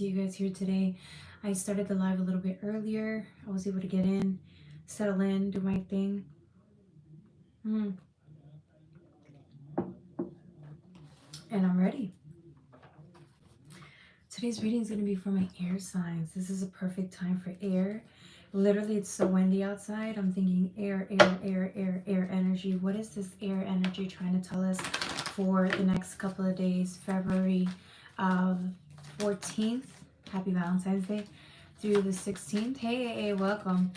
see you guys here today. I started the live a little bit earlier. I was able to get in, settle in, do my thing. And I'm ready. Today's reading is going to be for my air signs. This is a perfect time for air. Literally, it's so windy outside. I'm thinking air energy. What is this air energy trying to tell us for the next couple of days? February 14th. Happy Valentine's Day. Through the 16th. Hey, welcome.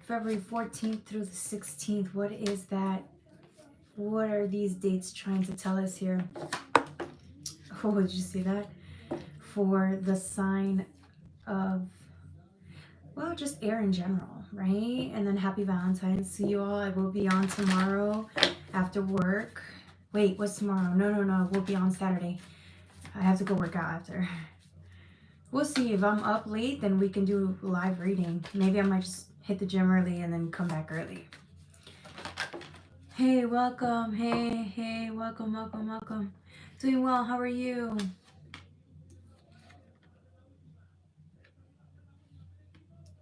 February 14th through the 16th. What is that? What are these dates trying to tell us here? Oh, did you see that? For the sign of, well, just air in general, right? And then happy Valentine's. See you all. I will be on tomorrow after work. Wait, what's tomorrow? No. We'll be on Saturday. I have to go work out after. We'll see. If I'm up late, then we can do live reading. Maybe I might just hit the gym early and then come back early. Hey, welcome. Hey, welcome. Doing well. How are you?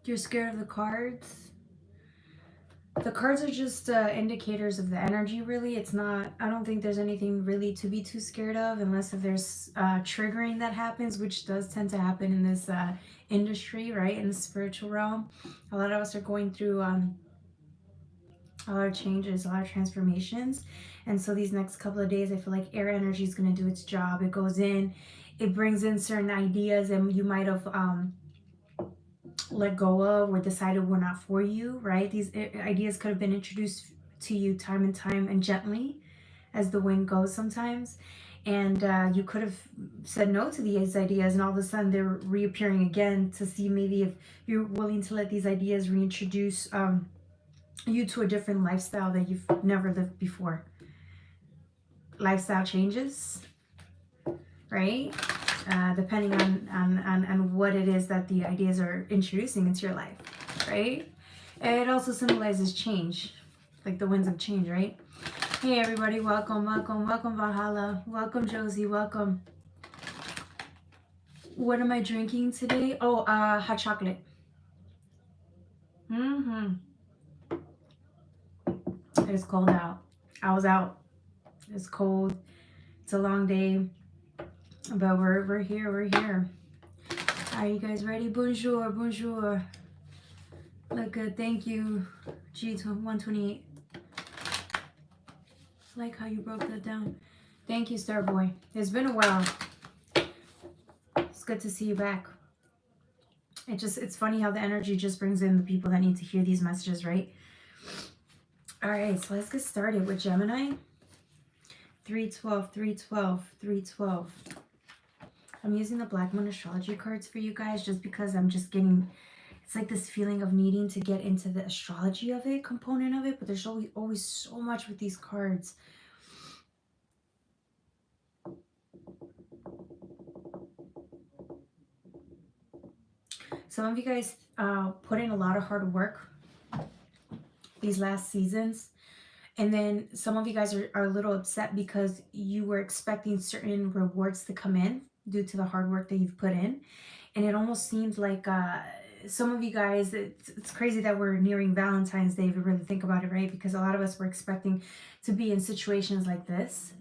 You're scared of the cards? The cards are just indicators of the energy, really. It's not, I don't think there's anything really to be too scared of, unless if there's triggering that happens, which does tend to happen in this industry, right? In the spiritual realm. A lot of us are going through a lot of changes, a lot of transformations. And so these next couple of days, I feel like air energy is going to do its job. It goes in, it brings in certain ideas, and you might have let go of or decided were not for you, right? These ideas could have been introduced to you time and time and gently as the wind goes sometimes. And you could have said no to these ideas, and all of a sudden they're reappearing again to see maybe if you're willing to let these ideas reintroduce you to a different lifestyle that you've never lived before. Lifestyle changes, right? Depending on what it is that the ideas are introducing into your life, right? And it also symbolizes change, like the winds of change, right? Hey everybody, welcome Valhalla, welcome Josie, welcome. What am I drinking today? Oh, hot chocolate. It is cold out. I was out. It's cold. It's a long day. But we're here. Are you guys ready? Bonjour. Look good, thank you. G128. Like how you broke that down. Thank you, Starboy. It's been a while. It's good to see you back. It's funny how the energy just brings in the people that need to hear these messages, right? All right, so let's get started with Gemini. 312. I'm using the Black Moon Astrology cards for you guys just because I'm just getting, it's like this feeling of needing to get into the astrology of it, component of it, but there's always so much with these cards. Some of you guys put in a lot of hard work these last seasons. And then some of you guys are a little upset because you were expecting certain rewards to come in due to the hard work that you've put in. And it almost seems like some of you guys, it's crazy that we're nearing Valentine's Day if you really think about it, right? Because a lot of us were expecting to be in situations like this,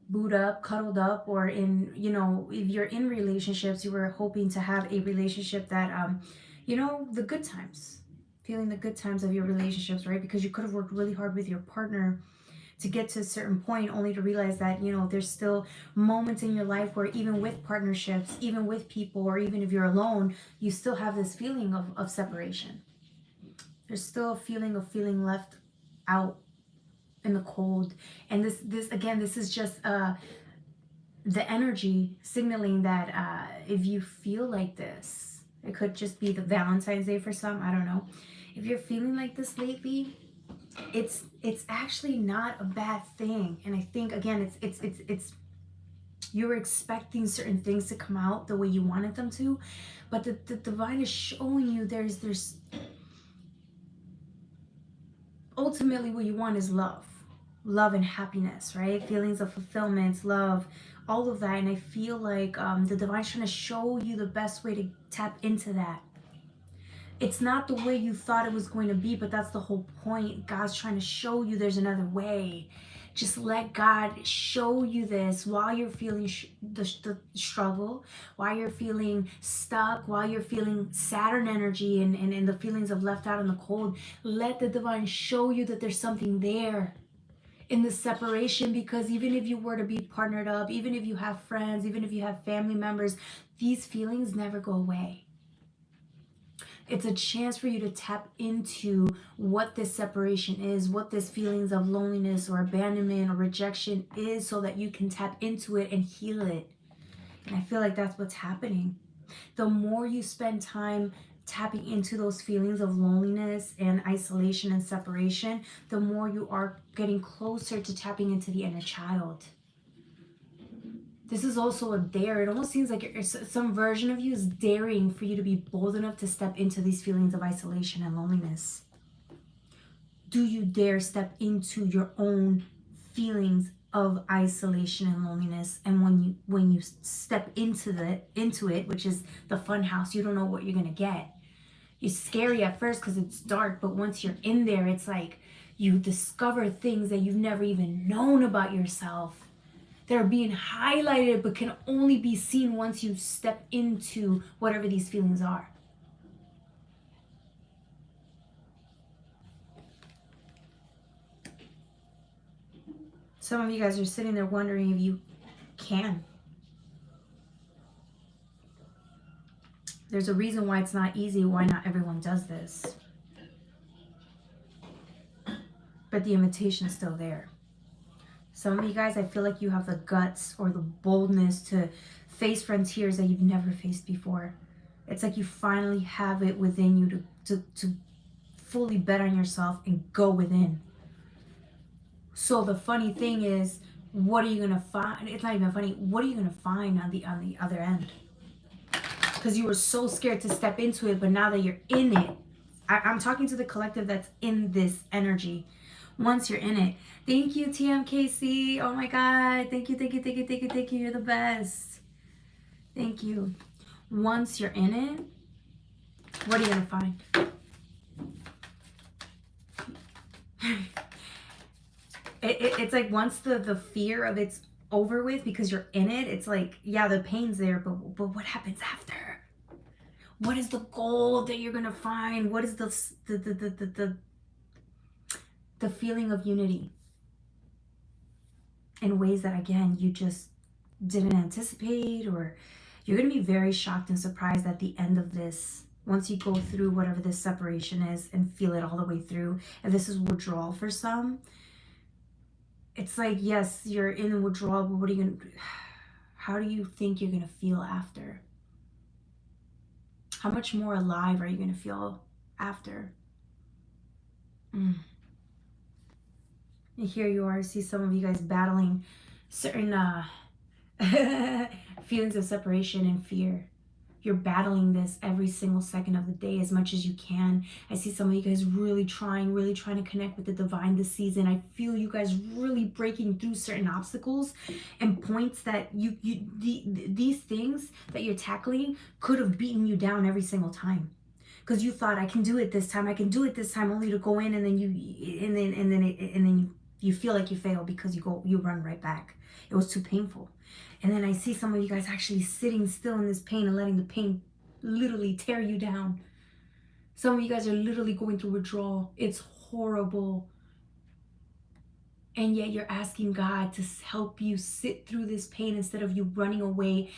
booed up, cuddled up, or in, you know, if you're in relationships, you were hoping to have a relationship that, you know, the good times. Feeling the good times of your relationships, right? Because you could have worked really hard with your partner to get to a certain point, only to realize that, you know, there's still moments in your life where even with partnerships, even with people, or even if you're alone, you still have this feeling of separation. There's still a feeling of feeling left out in the cold. And this again, this is just the energy signaling that if you feel like this, it could just be the Valentine's Day for some, I don't know. If you're feeling like this lately, it's actually not a bad thing. And I think again, it's you were expecting certain things to come out the way you wanted them to, but the divine is showing you there's ultimately what you want is love and happiness, right? Feelings of fulfillment, love, all of that. And I feel like the divine's trying to show you the best way to tap into that. It's not the way you thought it was going to be, but that's the whole point. God's trying to show you there's another way. Just let God show you this while you're feeling the struggle, while you're feeling stuck, while you're feeling Saturn energy and the feelings of left out in the cold. Let the divine show you that there's something there in the separation, because even if you were to be partnered up, even if you have friends, even if you have family members, these feelings never go away. It's a chance for you to tap into what this separation is, what this feelings of loneliness or abandonment or rejection is, so that you can tap into it and heal it. And I feel like that's what's happening. The more you spend time tapping into those feelings of loneliness and isolation and separation, the more you are getting closer to tapping into the inner child. This is also a dare. It almost seems like some version of you is daring for you to be bold enough to step into these feelings of isolation and loneliness. Do you dare step into your own feelings of isolation and loneliness? And when you step into it, which is the fun house, you don't know what you're gonna get. It's scary at first because it's dark, but once you're in there, it's like you discover things that you've never even known about yourself. They're being highlighted, but can only be seen once you step into whatever these feelings are. Some of you guys are sitting there wondering if you can. There's a reason why it's not easy, why not everyone does this. But the invitation is still there. Some of you guys, I feel like you have the guts or the boldness to face frontiers that you've never faced before. It's like you finally have it within you to fully bet on yourself and go within. So the funny thing is, what are you gonna find? It's not even funny. What are you gonna find on the other end? Because you were so scared to step into it, but now that you're in it, I'm talking to the collective that's in this energy. Once you're in it, thank you, TMKC. Oh my God, thank you. You're the best. Thank you. Once you're in it, what are you gonna find? It's like once the fear of it's over with, because you're in it, it's like, yeah, the pain's there, but what happens after? What is the gold that you're gonna find? What is the feeling of unity in ways that, again, you just didn't anticipate? Or you're gonna be very shocked and surprised at the end of this, once you go through whatever this separation is and feel it all the way through. If this is withdrawal for some, it's like, yes, you're in withdrawal, but what are you gonna, how do you think you're gonna feel after? How much more alive are you gonna feel after? And here you are. I see some of you guys battling certain feelings of separation and fear. You're battling this every single second of the day as much as you can. I see some of you guys really trying to connect with the divine this season. I feel you guys really breaking through certain obstacles and points that these things that you're tackling could have beaten you down every single time. Because you thought, I can do it this time, only to go in and then you feel like you fail because you run right back. It was too painful. And then I see some of you guys actually sitting still in this pain and letting the pain literally tear you down. Some of you guys are literally going through withdrawal. It's horrible. And yet you're asking God to help you sit through this pain instead of you running away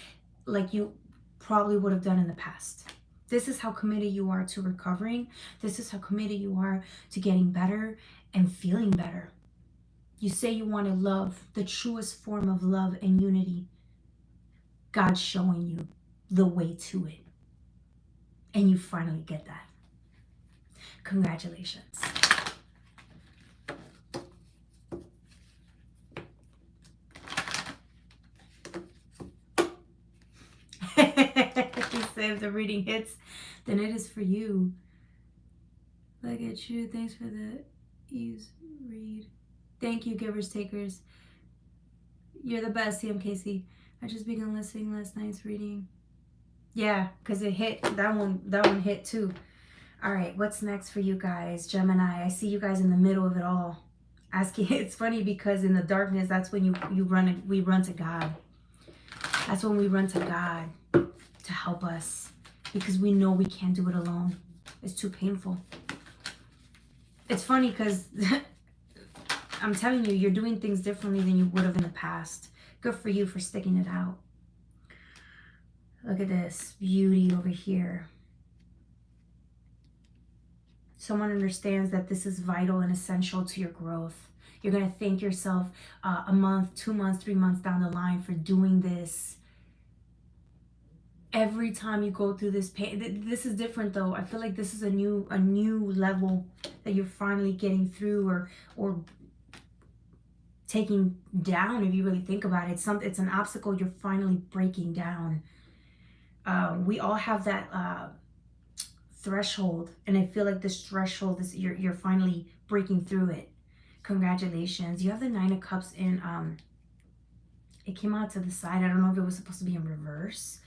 like you probably would have done in the past. This is how committed you are to recovering. This is how committed you are to getting better and feeling better. You say you want to love, the truest form of love and unity. God's showing you the way to it. And you finally get that. Congratulations. He said if the reading hits, then it is for you. Look at you. Thanks for the ease read. Thank you, givers, takers. You're the best, CMKC. I just began listening last night's reading. Yeah, because it hit. That one hit too. All right, what's next for you guys? Gemini, I see you guys in the middle of it all. Asking, it's funny because in the darkness, that's when we run to God. That's when we run to God to help us, because we know we can't do it alone. It's too painful. It's funny because I'm telling you, you're doing things differently than you would have in the past. Good for you for sticking it out. Look at this beauty over here. Someone understands that this is vital and essential to your growth. You're going to thank yourself a month, 2 months, 3 months down the line for doing this. Every time you go through this pain, this is different though. I feel like this is a new level that you're finally getting through, or taking down. If you really think about it, it's an obstacle you're finally breaking down. We all have that threshold, and I feel like this threshold is you're finally breaking through it. Congratulations. You have the 9 of Cups in it came out to the side. I don't know if it was supposed to be in reverse.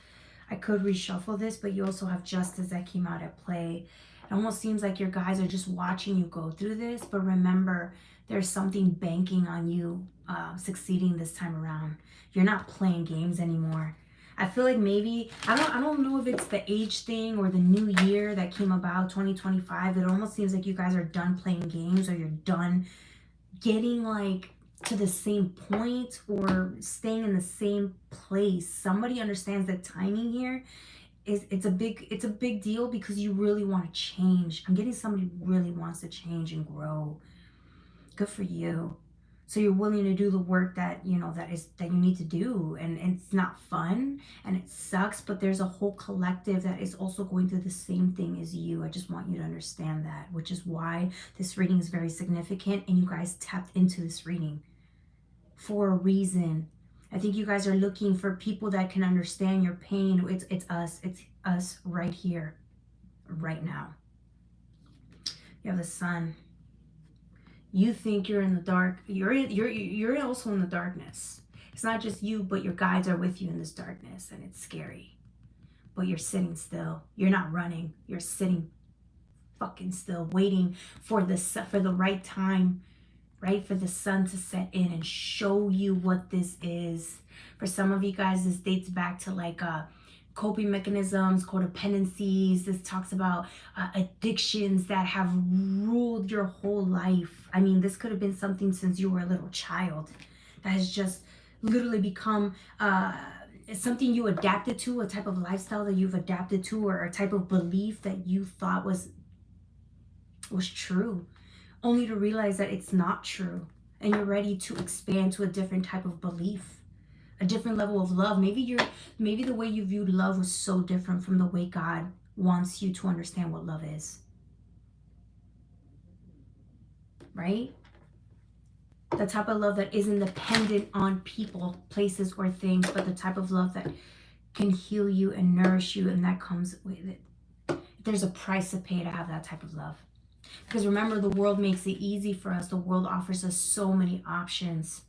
I could reshuffle this, but you also have Justice that came out at play. It almost seems like your guys are just watching you go through this, but remember, there's something banking on you succeeding this time around. You're not playing games anymore. I feel like maybe, I don't know if it's the age thing or the new year that came about, 2025. It almost seems like you guys are done playing games, or you're done getting like to the same point or staying in the same place. Somebody understands the timing here. It's a big deal because you really want to change. I'm getting somebody who really wants to change and grow. Good for you. So you're willing to do the work that you need to do, and it's not fun and it sucks, but there's a whole collective that is also going through the same thing as you. I just want you to understand that, which is why this reading is very significant, and you guys tapped into this reading for a reason. I think you guys are looking for people that can understand your pain. It's us right here, right now. You have the Sun. You think you're in the dark. You're also in the darkness. It's not just you, but your guides are with you in this darkness, and it's scary. But you're sitting still. You're not running. You're sitting fucking still, waiting for the right time, right? For the sun to set in and show you what this is. For some of you guys, this dates back to like coping mechanisms, codependencies. This talks about addictions that have ruled your whole life. I mean, this could have been something since you were a little child that has just literally become something you adapted to, a type of lifestyle that you've adapted to, or a type of belief that you thought was true, only to realize that it's not true, and you're ready to expand to a different type of belief, a different level of love. Maybe the way you viewed love was so different from the way God wants you to understand what love is. Right? The type of love that isn't dependent on people, places, or things, but the type of love that can heal you and nourish you, and that comes with it. There's a price to pay to have that type of love. Because remember, the world makes it easy for us. The world offers us so many options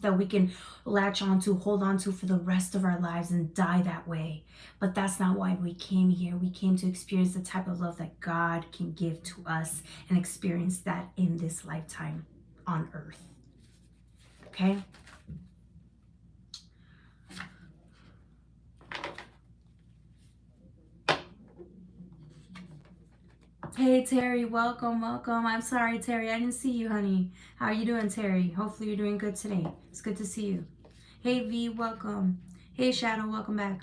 that we can latch onto, hold on to for the rest of our lives and die that way. But that's not why we came here. We came to experience the type of love that God can give to us, and experience that in this lifetime on earth. Okay? Hey Terry, welcome. I'm sorry, Terry, I didn't see you, honey. How are you doing, Terry? Hopefully you're doing good today. It's good to see you. Hey V, welcome. Hey Shadow, welcome back.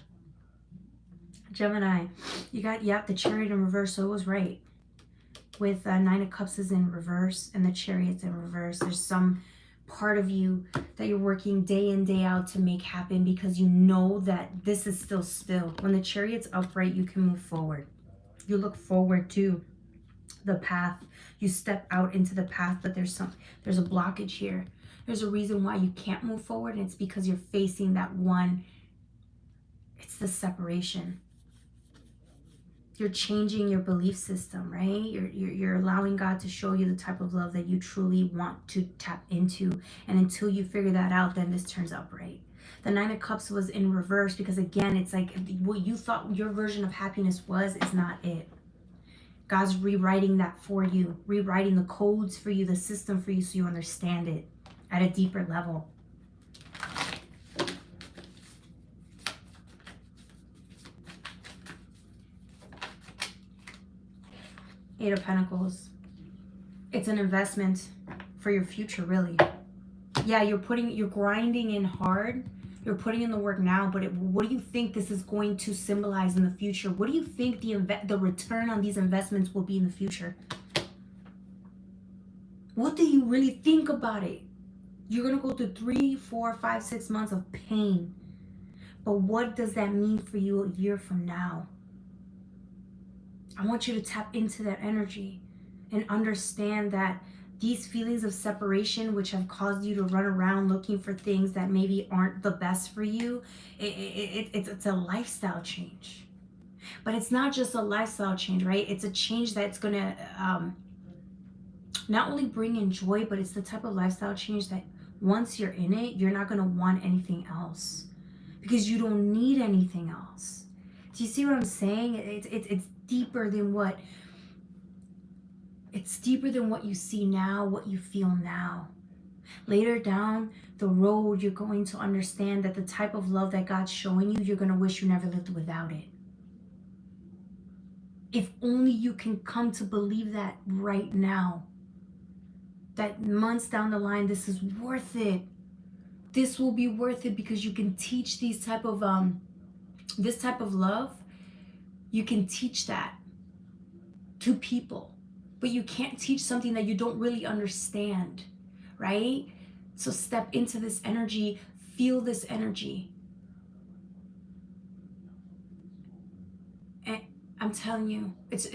Gemini, you got the Chariot in reverse, so it was right. With 9 of Cups is in reverse and the Chariot's in reverse. There's some part of you that you're working day in, day out to make happen, because you know that this is still. When the Chariot's upright, you can move forward. You look forward to the path. You step out into the path, but there's a blockage here. There's a reason why you can't move forward, and it's because you're facing that one. It's the separation. You're changing your belief system, right? You're allowing God to show you the type of love that you truly want to tap into. And until you figure that out, then this turns out right. The Nine of Cups was in reverse because, again, it's like what you thought your version of happiness was is not it. God's rewriting that for you, rewriting the codes for you, the system for you, so you understand it at a deeper level. Eight of Pentacles. It's an investment for your future, really. Yeah, you're grinding in hard. You're putting in the work now, but what do you think this is going to symbolize in the future? What do you think the return on these investments will be in the future? What do you really think about it? You're going to go through 3, 4, 5, 6 months of pain. But what does that mean for you a year from now? I want you to tap into that energy and understand that these feelings of separation, which have caused you to run around looking for things that maybe aren't the best for you, it's a lifestyle change. But it's not just a lifestyle change, right? It's a change that's going to not only bring in joy, but it's the type of lifestyle change that once you're in it, you're not going to want anything else because you don't need anything else. Do you see what I'm saying? It's deeper than what you see now, what you feel now. Later down the road, you're going to understand that the type of love that God's showing you, you're going to wish you never lived without it. If only you can come to believe that right now, that months down the line, this is worth it. This will be worth it because you can teach this type of love. You can teach that to people, but you can't teach something that you don't really understand, right? So step into this energy, feel this energy. And I'm telling you, it's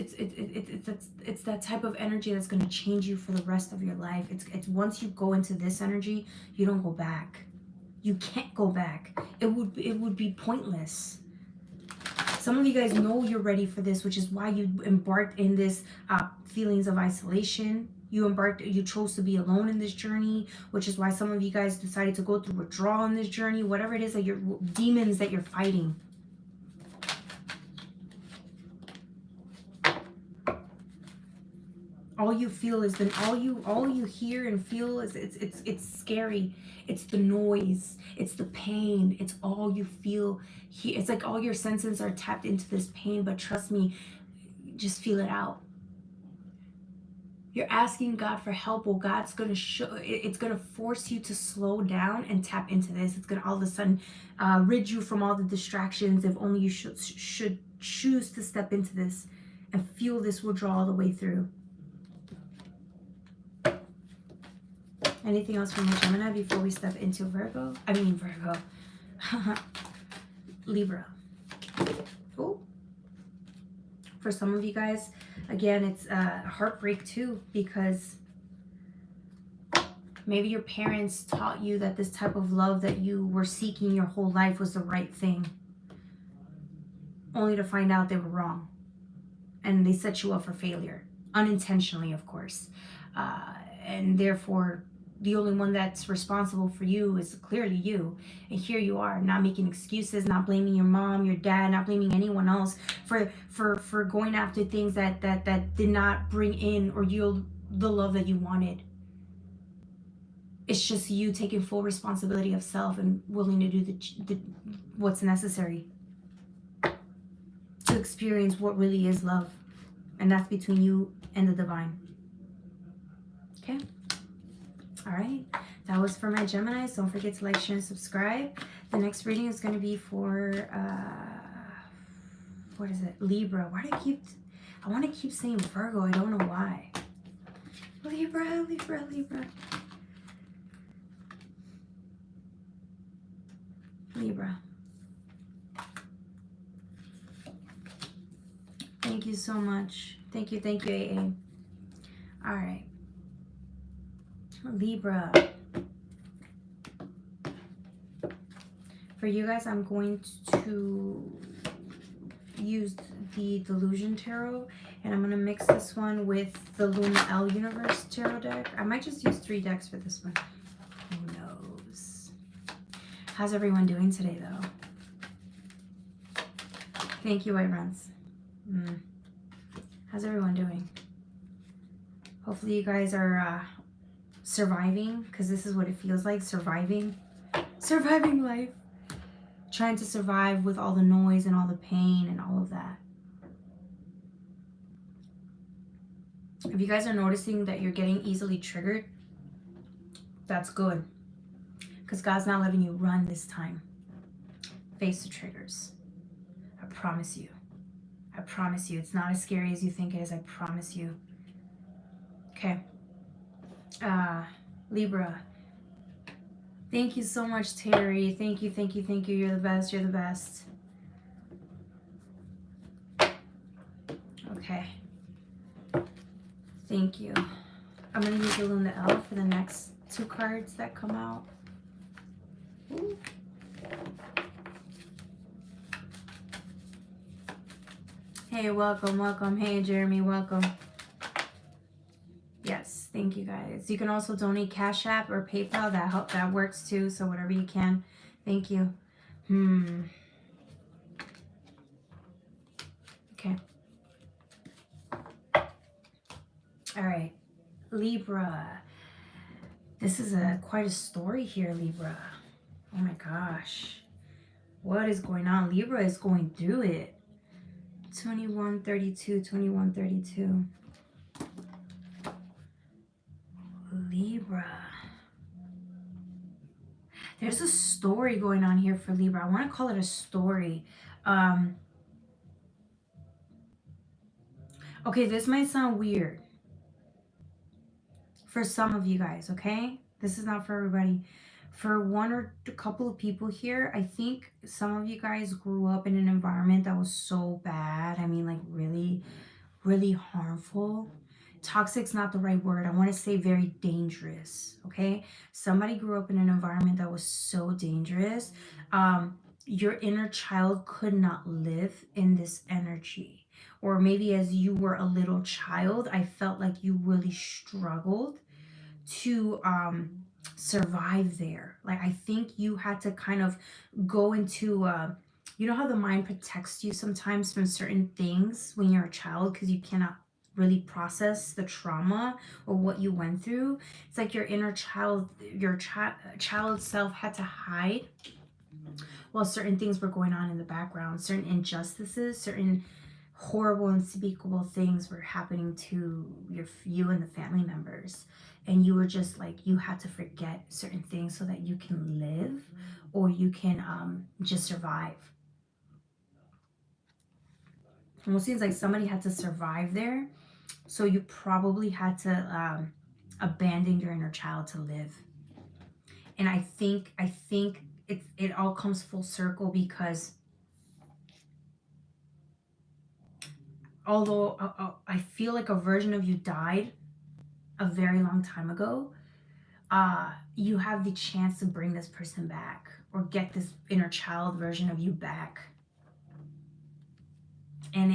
that type of energy that's going to change you for the rest of your life. It's once you go into this energy, you don't go back. You can't go back. It would be pointless. Some of you guys know you're ready for this, which is why you embarked in this feelings of isolation. You chose to be alone in this journey, which is why some of you guys decided to go through withdrawal in this journey, whatever it is that demons that you're fighting. All you feel is all you hear and feel is it's scary. It's the noise. It's the pain. It's all you feel. It's like all your senses are tapped into this pain, but trust me, just feel it out. You're asking God for help. Well, God's going to show, it's going to force you to slow down and tap into this. It's going to all of a sudden rid you from all the distractions if only you should choose to step into this and feel this withdrawal all the way through. Anything else from the Gemini before we step into Virgo? Libra. Oh. For some of you guys, again, it's heartbreak too, because maybe your parents taught you that this type of love that you were seeking your whole life was the right thing, only to find out they were wrong. And they set you up for failure, unintentionally, of course. And therefore, the only one that's responsible for you is clearly you. And here you are, not making excuses, not blaming your mom, your dad, not blaming anyone else for going after things that did not bring in or yield the love that you wanted. It's just you taking full responsibility of self and willing to do what's necessary to experience what really is love. And that's between you and the divine. Okay? All right, that was for my Geminis. Don't forget to like, share, and subscribe. The next reading is going to be for, what is it? Libra. Why do I want to keep saying Virgo. I don't know why. Libra, Libra, Libra. Libra. Thank you so much. Thank you, AA. All right. Libra. For you guys, I'm going to used the Delusion Tarot, and I'm going to mix this one with the Luna L Universe Tarot deck. I might just use 3 decks for this one. Who knows? How's everyone doing today, though? Thank you, White Runs. How's everyone doing? Hopefully you guys are surviving, because this is what it feels like, surviving life. Trying to survive with all the noise and all the pain and all of that. If you guys are noticing that you're getting easily triggered, that's good. Because God's not letting you run this time. Face the triggers. I promise you. I promise you. It's not as scary as you think it is. I promise you. Okay. Libra. Thank you so much, Terry. Thank you, thank you, thank you. You're the best. You're the best. Okay. Thank you. I'm going to use the Luna L for the next 2 cards that come out. Ooh. Hey, welcome, welcome. Hey, Jeremy, welcome. Yes, thank you guys. You can also donate Cash App or PayPal. That works too. So whatever you can. Thank you. Okay. All right, Libra. This is quite a story here, Libra. Oh my gosh. What is going on? Libra is going through it. 2132, 2132. Libra. There's a story going on here for Libra. I want to call it a story. Okay, this might sound weird for some of you guys, okay? This is not for everybody. For one or a couple of people here, I think some of you guys grew up in an environment that was so bad. I mean, like really, really harmful. Toxic's not the right word. I want to say very dangerous, okay? Somebody grew up in an environment that was so dangerous. Your inner child could not live in this energy. Or maybe as you were a little child, I felt like you really struggled to survive there. Like, I think you had to kind of go into you know how the mind protects you sometimes from certain things when you're a child because you cannot really process the trauma or what you went through. It's like your inner child, your child self had to hide while certain things were going on in the background. Certain injustices, certain horrible, unspeakable things were happening to you and the family members. And you were just like, you had to forget certain things so that you can live or you can just survive. Almost seems like somebody had to survive there. So you probably had to abandon your inner child to live. And I think it all comes full circle because although I feel like a version of you died a very long time ago, you have the chance to bring this person back or get this inner child version of you back. And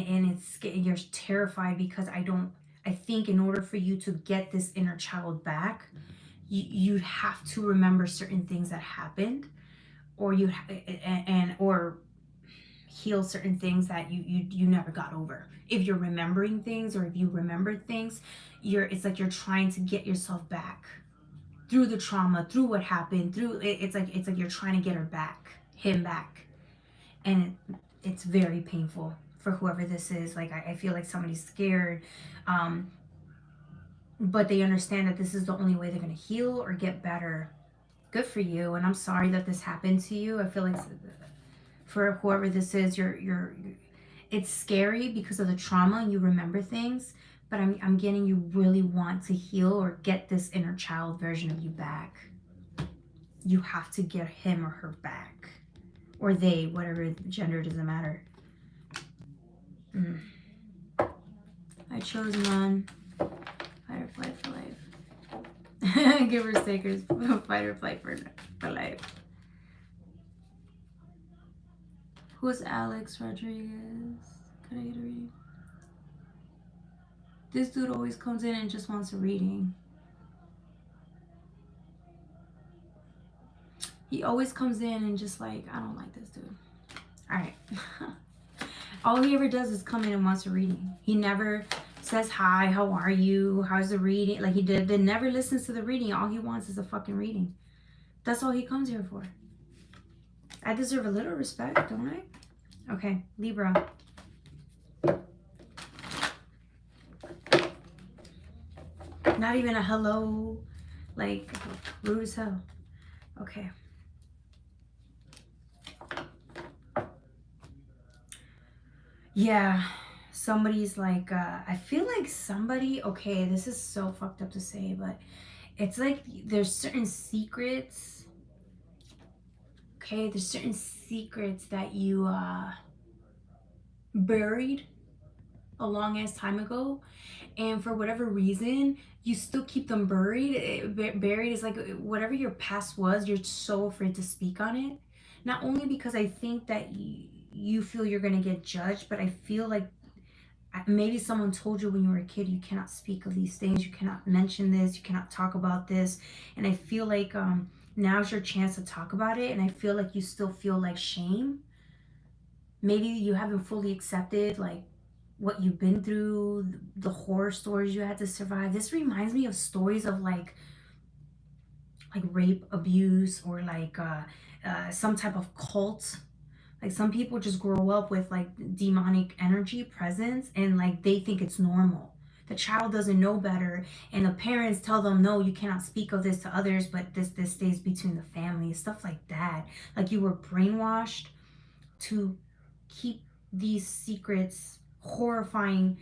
you're terrified because I think in order for you to get this inner child back, you have to remember certain things that happened, or or heal certain things that you never got over. If you're remembering things or if you remembered things, it's like you're trying to get yourself back through the trauma, through what happened, through it's like you're trying to get him back. And it's very painful for whoever this is. Like I feel like somebody's scared, but they understand that this is the only way they're going to heal or get better. Good for you. And I'm sorry that this happened to you. I feel like for whoever this is, it's scary because of the trauma and you remember things, but I'm getting you really want to heal or get this inner child version of you back. You have to get him or her back, or they, whatever gender, doesn't matter. I chose none. Fight or flight for life. Givers, takers, fight or flight for life. Who's Alex Rodriguez? Could I get a reading? This dude always comes in and just wants a reading. He always comes in and just like, I don't like this dude. All right. All he ever does is come in and wants a reading. He never says hi, how are you, how's the reading? Like he never listens to the reading. All he wants is a fucking reading. That's all he comes here for. I deserve a little respect, don't I? Okay, Libra. Not even a hello. Like, rude as hell. Okay. Yeah, somebody's like, I feel like somebody, okay, this is so fucked up to say, but it's like there's certain secrets, okay, there's certain secrets that you buried a long ass time ago, and for whatever reason you still keep them buried. Buried is like whatever your past was, you're so afraid to speak on it, not only because I think that you feel you're gonna get judged, but I feel like maybe someone told you when you were a kid you cannot speak of these things, you cannot mention this, you cannot talk about this, and I feel like now's your chance to talk about it, and I feel like you still feel like shame. Maybe you haven't fully accepted like what you've been through, the horror stories you had to survive. This reminds me of stories of like rape, abuse, or like some type of cult. Like some people just grow up with like demonic energy presence, and like they think it's normal. The child doesn't know better, and the parents tell them, no, you cannot speak of this to others, but this stays between the family. Stuff like that. Like you were brainwashed to keep these secrets, horrifying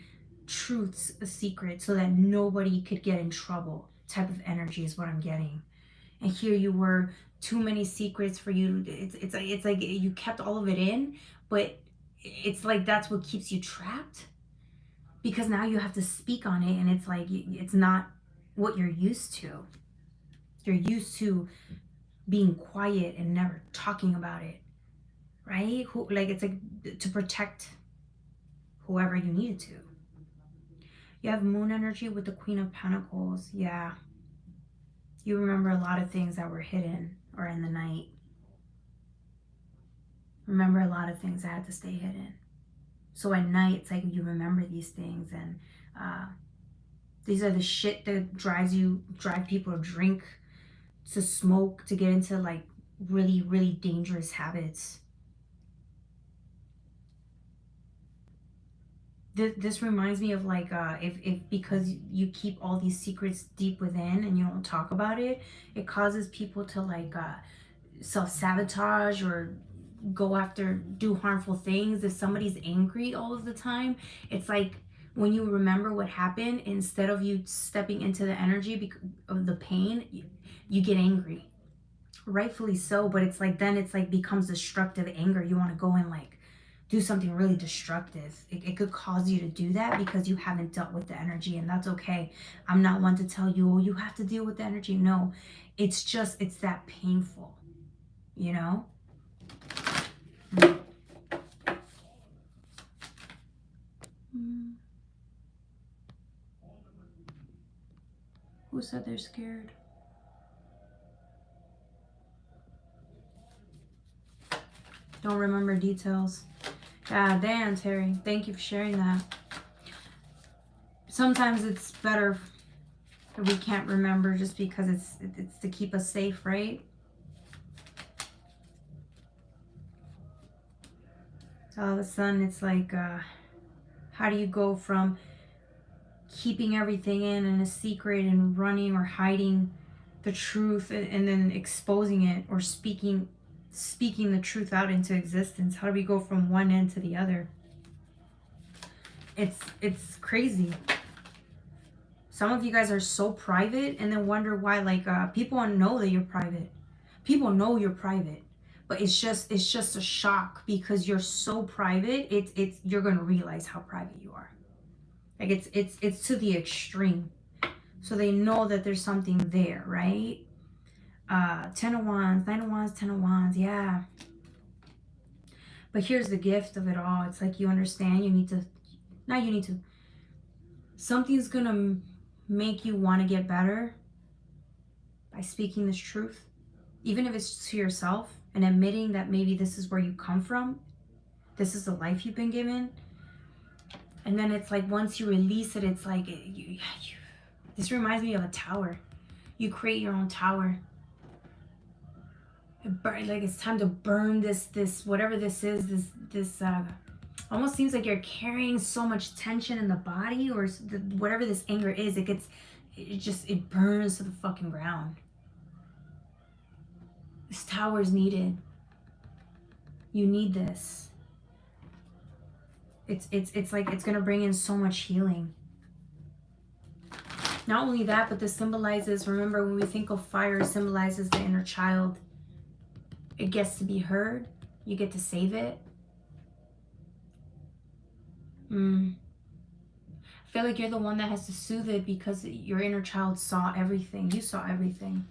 truths, a secret so that nobody could get in trouble. Type of energy is what I'm getting. And here you were, too many secrets for you. It's like you kept all of it in, but it's like that's what keeps you trapped, because now you have to speak on it, and it's like it's not what you're used to. You're used to being quiet and never talking about it, right? Like it's like to protect whoever you needed to. You have moon energy with the Queen of Pentacles. Yeah. You remember a lot of things that were hidden or in the night. Remember a lot of things that had to stay hidden. So at night, it's like you remember these things, and these are the shit that drive people to drink, to smoke, to get into like really, really dangerous habits. This reminds me of like if because you keep all these secrets deep within and you don't talk about it, it causes people to like self-sabotage or go after, do harmful things. If somebody's angry all of the time, it's like when you remember what happened, instead of you stepping into the energy of the pain, you get angry, rightfully so, but it's like then it's like becomes destructive anger. You want to go and like do something really destructive. It could cause you to do that because you haven't dealt with the energy, and that's okay. I'm not one to tell you, oh, you have to deal with the energy. No, it's just, it's that painful, you know? Who said they're scared? Don't remember details. God damn, Terry. Thank you for sharing that. Sometimes it's better if we can't remember just because it's to keep us safe, right? All of a sudden, it's like, how do you go from keeping everything in a secret and running or hiding the truth, and then exposing it, or speaking the truth out into existence? How do we go from one end to the other? It's crazy. Some of you guys are so private and then wonder why, like people know that you're private. People know you're private, but it's just a shock because you're so private. It's you're gonna realize how private you are. Like it's to the extreme. So they know that there's something there, right? 10 of Wands, 9 of Wands, 10 of Wands, yeah. But here's the gift of it all. It's like you understand you need to, not you need to, something's gonna make you want to get better by speaking this truth. Even if it's to yourself and admitting that maybe this is where you come from. This is the life you've been given. And then it's like once you release it, it's like, this reminds me of a tower. You create your own tower. Like it's time to burn this whatever this is, this almost seems like you're carrying so much tension in the body, or whatever this anger is, it burns to the fucking ground. This tower is needed. You need this. It's like it's gonna bring in so much healing. Not only that, but this symbolizes, remember when we think of fire, it symbolizes the inner child. It gets to be heard. You get to save it. I feel like you're the one that has to soothe it because your inner child saw everything. You saw everything.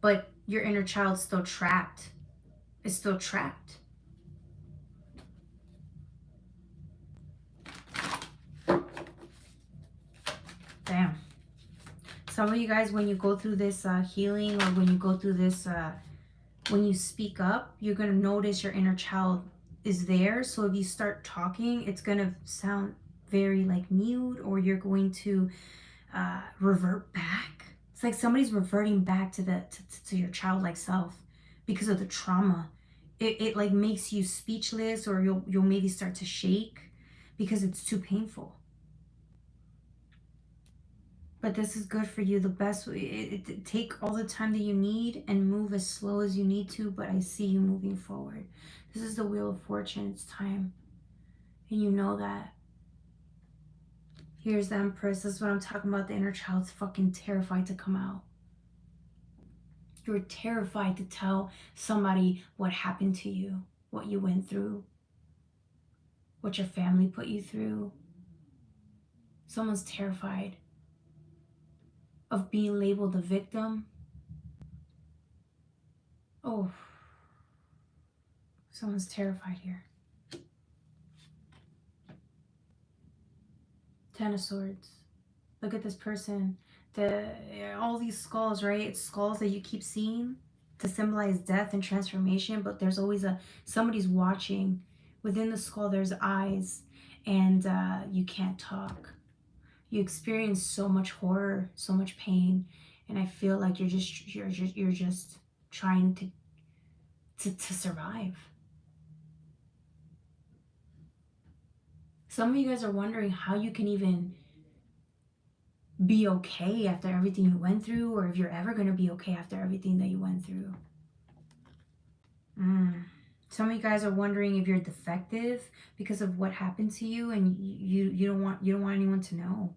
But your inner child's still trapped. It's still trapped. Damn. Some of you guys, when you go through this healing, or when you go through this, when you speak up, you're going to notice your inner child is there. So if you start talking, it's going to sound very like mute, or you're going to revert back. It's like somebody's reverting back to your childlike self because of the trauma. It like makes you speechless, or you'll maybe start to shake because it's too painful. But this is good for you. The best way, take all the time that you need and move as slow as you need to, but I see you moving forward. This is the Wheel of Fortune. It's time. And you know that. Here's the Empress. This is what I'm talking about. The inner child's fucking terrified to come out. You're terrified to tell somebody what happened to you, what you went through, what your family put you through. Someone's terrified of being labeled a victim. Oh, someone's terrified here. Ten of Swords. Look at this person. All these skulls, right? It's skulls that you keep seeing to symbolize death and transformation, but there's always somebody's watching. Within the skull, there's eyes, and you can't talk. You experience so much horror, so much pain, and I feel like you're just trying to survive. Some of you guys are wondering how you can even be okay after everything you went through, or if you're ever going to be okay after everything that you went through. Some of you guys are wondering if you're defective because of what happened to you, and you don't want anyone to know.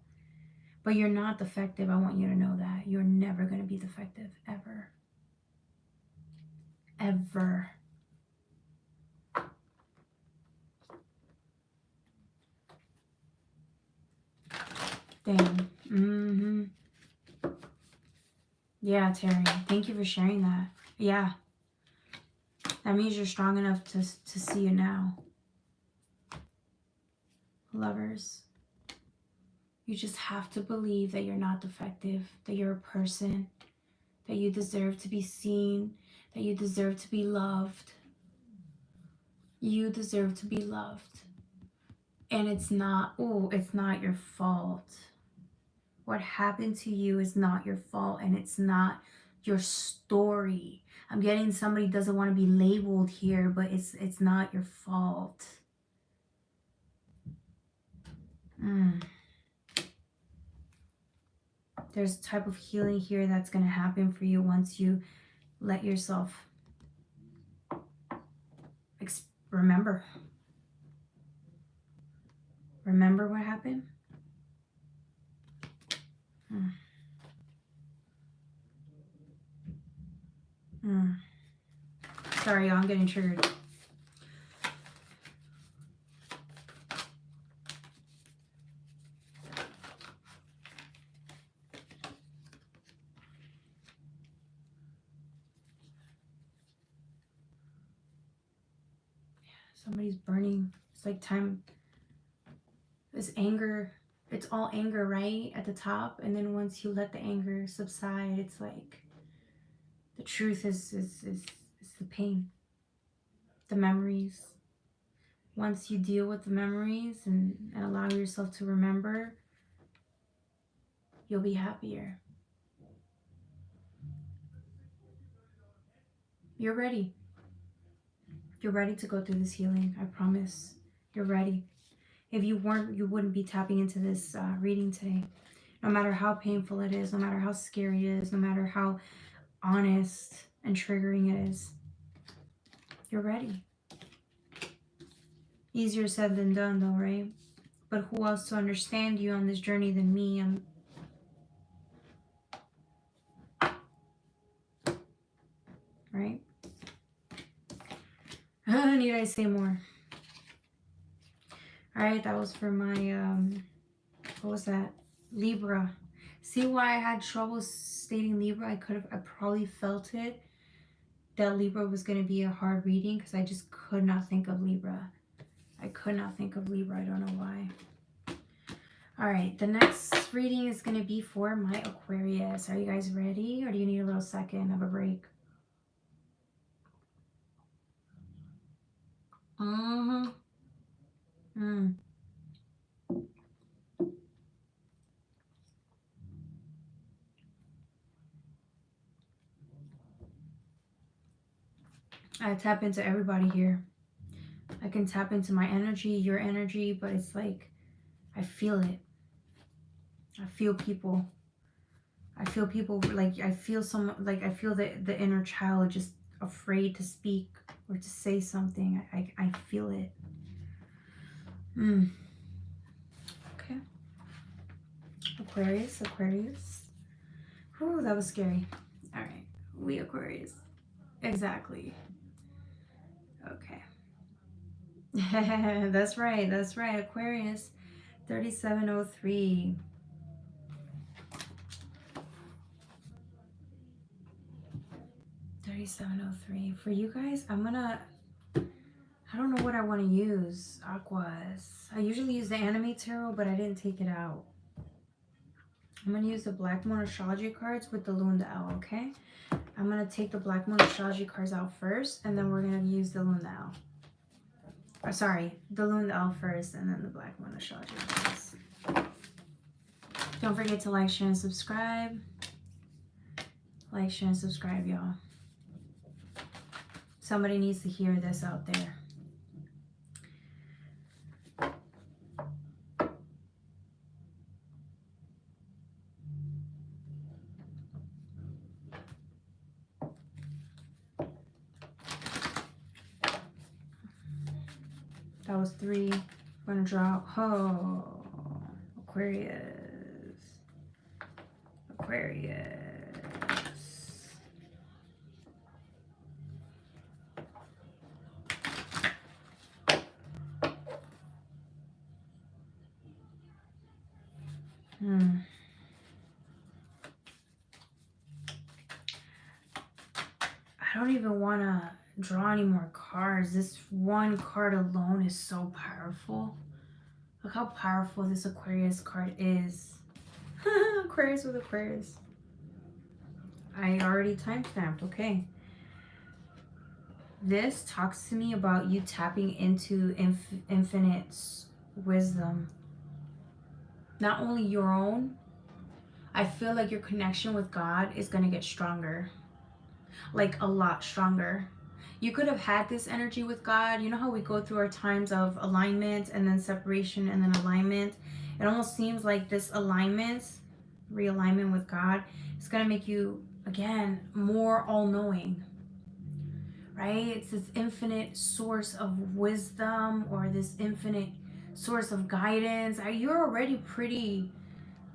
But you're not defective. I want you to know that. You're never going to be defective, ever. Ever. Damn. Yeah, Terry. Thank you for sharing that. Yeah. That means you're strong enough to see it now. Lovers. You just have to believe that you're not defective, that you're a person, that you deserve to be seen, that you deserve to be loved. You deserve to be loved. And it's not your fault. What happened to you is not your fault, and it's not your story. I'm getting somebody doesn't want to be labeled here, but it's not your fault. There's a type of healing here that's going to happen for you once you let yourself remember. Remember what happened? Sorry, y'all, I'm getting triggered. Somebody's burning. It's like time. This anger. It's all anger, right? At the top. And then once you let the anger subside, it's like the truth is the pain. The memories. Once you deal with the memories and allow yourself to remember, you'll be happier. You're ready. You're ready to go through this healing. I promise. You're ready. If you weren't, you wouldn't be tapping into this reading today. No matter how painful it is, no matter how scary it is, no matter how honest and triggering it is, you're ready. Easier said than done though, right? But who else to understand you on this journey than me? Right? Need I say more? All right, that was for my, what was that? Libra. See why I had trouble stating Libra? I probably felt it, that Libra was going to be a hard reading because I just could not think of Libra. I could not think of Libra. I don't know why. All right, the next reading is going to be for my Aquarius. Are you guys ready, or do you need a little second of a break? I tap into everybody here. I can tap into my energy, your energy, but it's like I feel it. I feel people. I feel people, like I feel I feel the inner child just afraid to speak or to say something. I feel it. Okay. Aquarius. Whew, that was scary. All right. We Aquarius. Exactly. Okay. That's right. Aquarius 3703. 3703. For you guys, I don't know what I want to use. Aquas. I usually use the Anime Tarot, but I didn't take it out. I'm going to use the Black Moon Astrology cards with the Lune, the Owl, okay? I'm going to take the Black Moon Astrology cards out first, and then we're going to use the Lune, the Owl. Or sorry, the Lune, the Owl first, and then the Black Moon Astrology cards. Don't forget to like, share, and subscribe. Like, share, and subscribe, y'all. Somebody needs to hear this out there. That was 3. I'm going to draw. Oh, Aquarius. I don't even want to draw any more cards. This one card alone is so powerful. Look how powerful this Aquarius card is. Aquarius with Aquarius. I already timestamped. Okay. This talks to me about you tapping into infinite wisdom. Not only your own, I feel like your connection with God is going to get stronger. Like a lot stronger. You could have had this energy with God. You know how we go through our times of alignment and then separation and then alignment? It almost seems like this alignment, realignment with God, is going to make you, again, more all-knowing. Right? It's this infinite source of wisdom or this infinite source of guidance. You're already pretty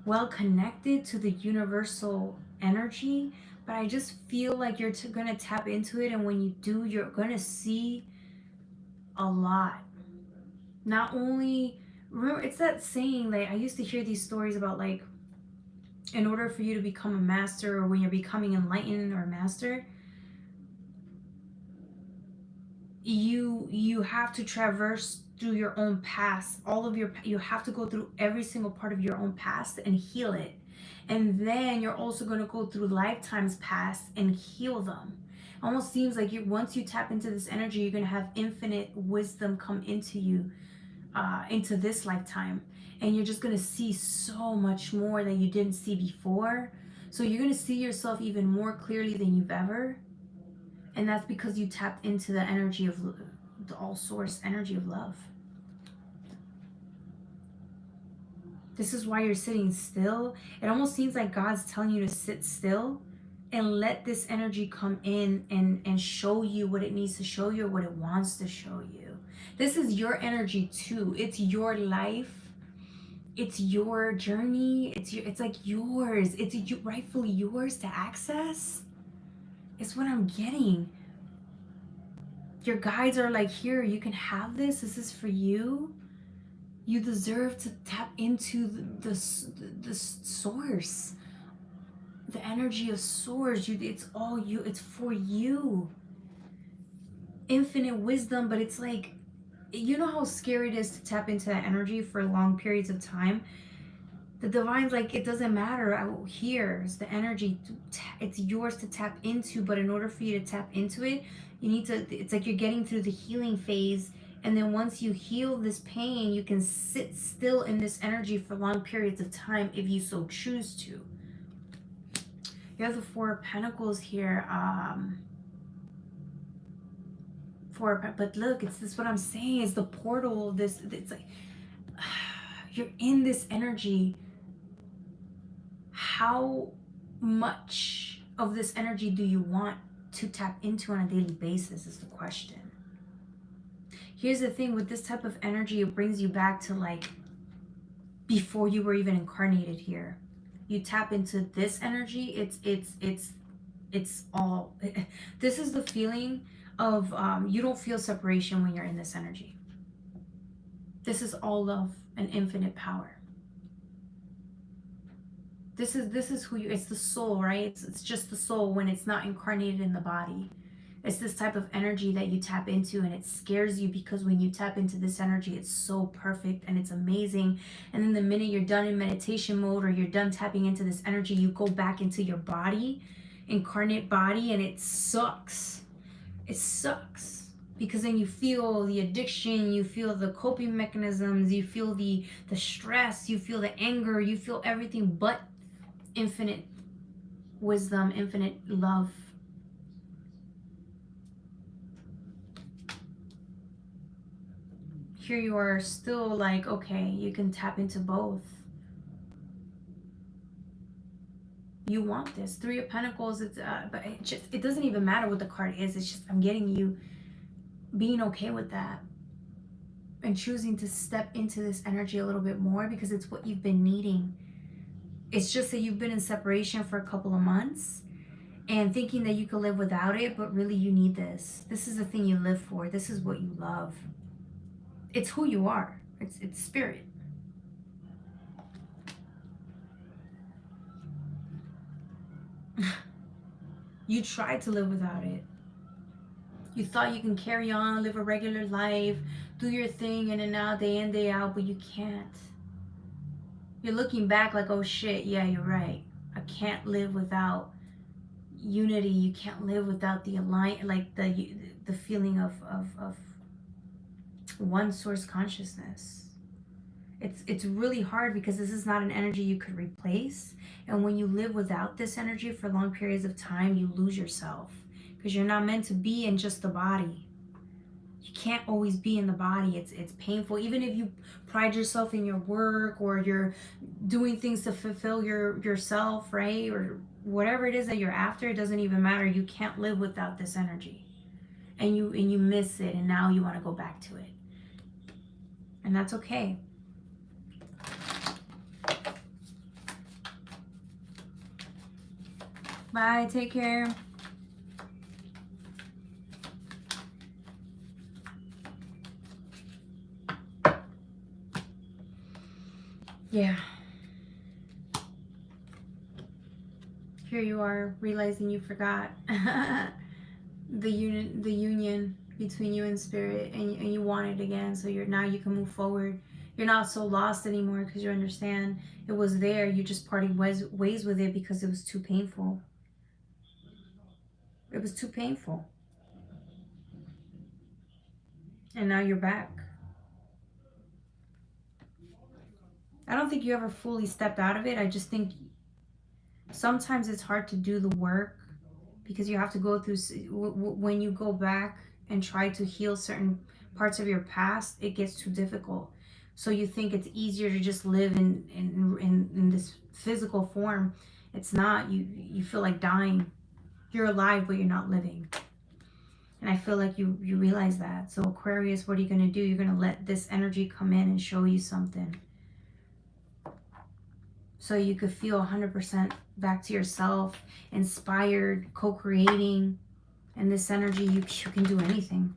well connected to the universal energy, but I just feel like you're going to tap into it, and when you do, you're going to see a lot. Not only, remember, it's that saying that I used to hear these stories about, like, in order for you to become a master, or when you're becoming enlightened or a master, you have to traverse through your own past, you have to go through every single part of your own past and heal it. And then you're also going to go through lifetimes past and heal them. Almost seems like once you tap into this energy, you're going to have infinite wisdom come into you, into this lifetime, and you're just going to see so much more that you didn't see before. So you're going to see yourself even more clearly than you've ever. And that's because you tapped into the energy of the all source energy of love. This is why you're sitting still. It almost seems like God's telling you to sit still and let this energy come in and show you what it needs to show you, or what it wants to show you. This is your energy too. It's your life. It's your journey. It's like yours. It's rightfully yours to access. It's what I'm getting. Your guides are like, here, you can have this. This is for you. You deserve to tap into the source, the energy of source. It's all you. It's for you. Infinite wisdom, but it's like, you know how scary it is to tap into that energy for long periods of time. The divine's like, it doesn't matter. Here's the energy. It's yours to tap into. But in order for you to tap into it, you need to, it's like you're getting through the healing phase. And then once you heal this pain, you can sit still in this energy for long periods of time if you so choose to. You have the Four of Pentacles here. But look, it's this, what I'm saying is the portal. It's like, you're in this energy. How much of this energy do you want to tap into on a daily basis is the question. Here's the thing with this type of energy, it brings you back to like before you were even incarnated here. You tap into this energy, it's all, this is the feeling of you don't feel separation when you're in this energy. This is all love and infinite power. This is who you, it's the soul, right? It's just the soul when it's not incarnated in the body. It's this type of energy that you tap into, and it scares you because when you tap into this energy, it's so perfect and it's amazing. And then the minute you're done in meditation mode or you're done tapping into this energy, you go back into your body, incarnate body, and it sucks. It sucks. Because then you feel the addiction, you feel the coping mechanisms, you feel the stress, you feel the anger, you feel everything but infinite wisdom, infinite love. Here you are still like, okay, you can tap into both. You want this. Three of Pentacles, it's but it doesn't even matter what the card is. It's just, I'm getting you being okay with that and choosing to step into this energy a little bit more because it's what you've been needing. It's just that you've been in separation for a couple of months and thinking that you could live without it, but really you need this. This is the thing you live for. This is what you love. It's who you are. It's spirit. You tried to live without it. You thought you can carry on, live a regular life, do your thing in and out, day in, day out, but you can't. You're looking back like, oh shit, yeah, you're right. I can't live without unity. You can't live without the like the feeling of one source consciousness. It's really hard because this is not an energy you could replace. And when you live without this energy for long periods of time, you lose yourself because you're not meant to be in just the body. You can't always be in the body. It's painful. Even if you pride yourself in your work or you're doing things to fulfill yourself, right? Or whatever it is that you're after, it doesn't even matter. You can't live without this energy. And you miss it, and now you want to go back to it. And that's okay. Bye, take care. Yeah. Here you are realizing you forgot the union between you and spirit, and you want it again. So now you can move forward. You're not so lost anymore because you understand it was there. You just parted ways with it because it was too painful. It was too painful. And now you're back. I don't think you ever fully stepped out of it. I just think sometimes it's hard to do the work because you have to go through, when you go back and try to heal certain parts of your past, it gets too difficult. So you think it's easier to just live in this physical form. It's not. You feel like dying. You're alive, but you're not living. And I feel like you realize that. So Aquarius, what are you going to do? You're going to let this energy come in and show you something. So you could feel 100% back to yourself, inspired, co-creating. And this energy, you can do anything.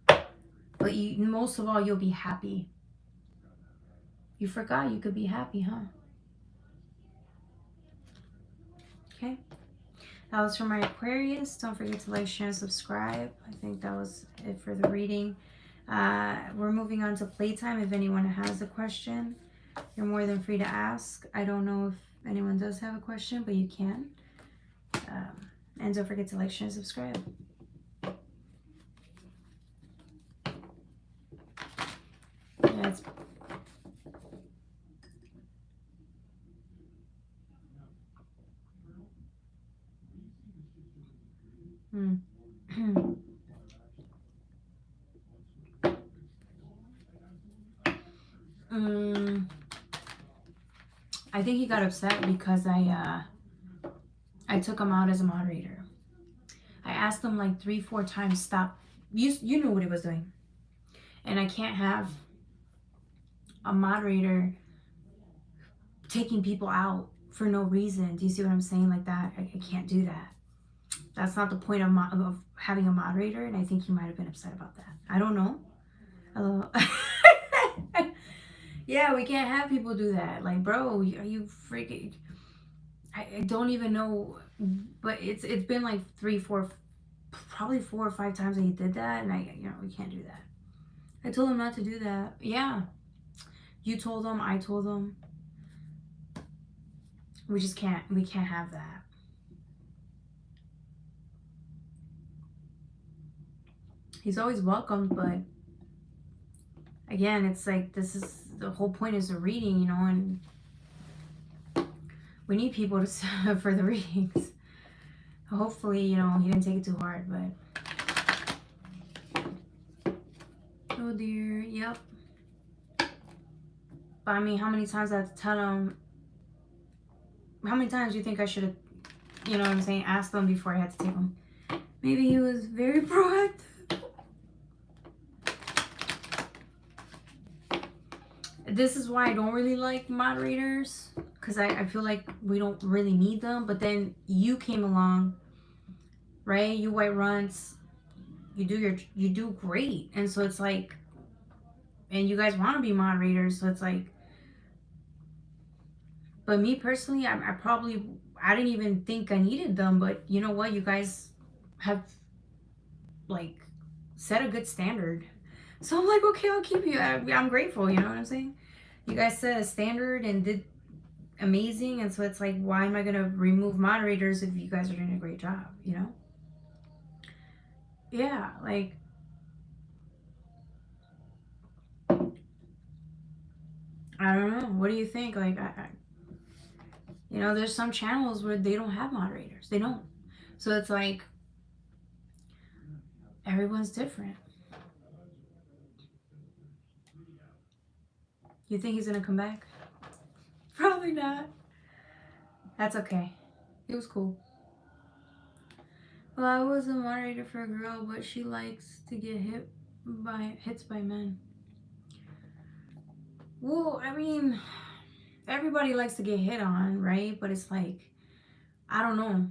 But most of all, you'll be happy. You forgot you could be happy, huh? Okay. That was for my Aquarius. Don't forget to like, share, and subscribe. I think that was it for the reading. We're moving on to Playtime. If anyone has a question, you're more than free to ask. I don't know if anyone does have a question, but you can. And don't forget to like, share, and subscribe. Yeah, it's... I think he got upset because I took him out as a moderator. I asked him like 3-4 times, stop. You knew what he was doing. And I can't have a moderator taking people out for no reason. Do you see what I'm saying? Like that, I can't do that. That's not the point of having a moderator, and I think he might have been upset about that. I don't know. Hello. Yeah, we can't have people do that. Like, bro, are you freaking... I don't even know, but it's been like 3-4, probably 4 or 5 times that he did that, and we can't do that. I told him not to do that. Yeah, you told him, I told him. We just can't. We can't have that. He's always welcome, but again, it's like this is the whole point is the reading, and we need people to for the readings. Hopefully, he didn't take it too hard, but oh dear, yep. But I mean, how many times I have to tell him? How many times do you think I should have, what I'm saying, asked them before I had to take them? Maybe he was very proactive. This is why I don't really like moderators, because I feel like we don't really need them. But then you came along, right? You white runts, you do great, and so it's like, and you guys want to be moderators, so it's like. But me personally, I didn't even think I needed them. But you know what? You guys have like set a good standard, so I'm like, okay, I'll keep you. I'm grateful. You know what I'm saying? You guys set a standard and did amazing, and so it's like, why am I gonna remove moderators if you guys are doing a great job? Yeah, like, I don't know, what do you think? Like, there's some channels where they don't have moderators, they don't, so it's like everyone's different. You think he's gonna come back? Probably not. That's okay. It was cool. Well, I was a moderator for a girl, but she likes to get hits by men. Well, I mean, everybody likes to get hit on, right? But it's like, I don't know.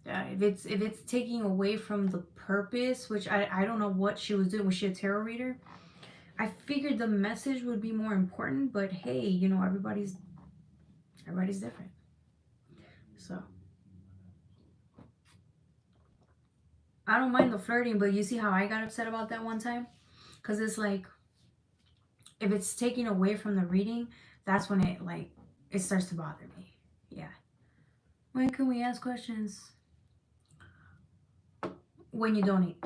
If it's taking away from the purpose, which I don't know what she was doing. Was she a tarot reader? I figured the message would be more important, but hey, everybody's different. So I don't mind the flirting, but you see how I got upset about that one time? Because it's like, if it's taking away from the reading, that's when it, like, it starts to bother me. Yeah. When can we ask questions? When you donate.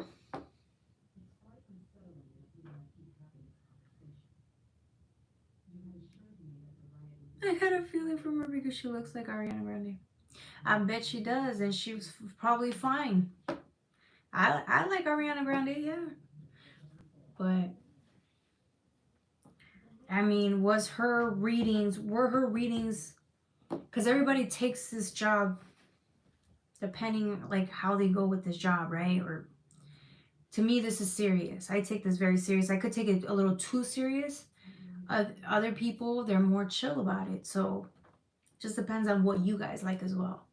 I had a feeling from her because she looks like Ariana Grande. I bet she does, and she was probably fine. I like Ariana Grande, yeah. But I mean, were her readings, because everybody takes this job depending like how they go with this job, right? Or to me, this is serious. I take this very serious. I could take it a little too serious. Other people, they're more chill about it. So just depends on what you guys like as well.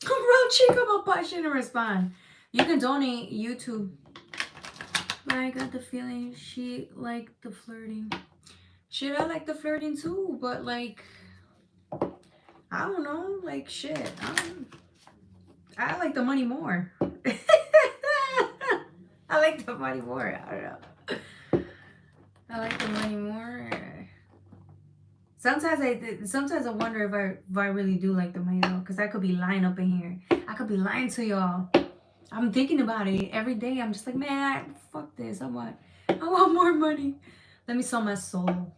Real chick about pie, she didn't respond. You can donate YouTube. But I got the feeling she liked the flirting. Shit, I like the flirting too, but like, I don't know, like shit. I like the money more. I like the money more. I don't know. I like the money more. Sometimes I wonder if I really do like the money though, because I could be lying up in here. I could be lying to y'all. I'm thinking about it every day. I'm just like, man, fuck this. I want more money. Let me sell my soul.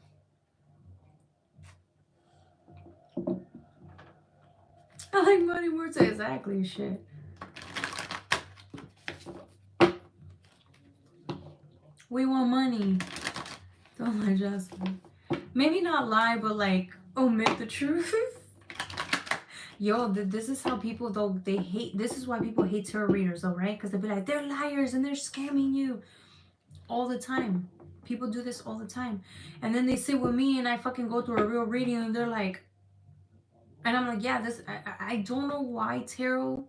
I like money more too. Exactly, shit. We want money. Don't lie, Justin. Maybe not lie, but like omit the truth. Yo, this is how people though they hate. This is why people hate tarot readers though, right? Because they'll be like, they're liars and they're scamming you all the time. People do this all the time, and then they sit with me and I fucking go through a real reading and they're like, and I'm like, yeah, this I don't know why tarot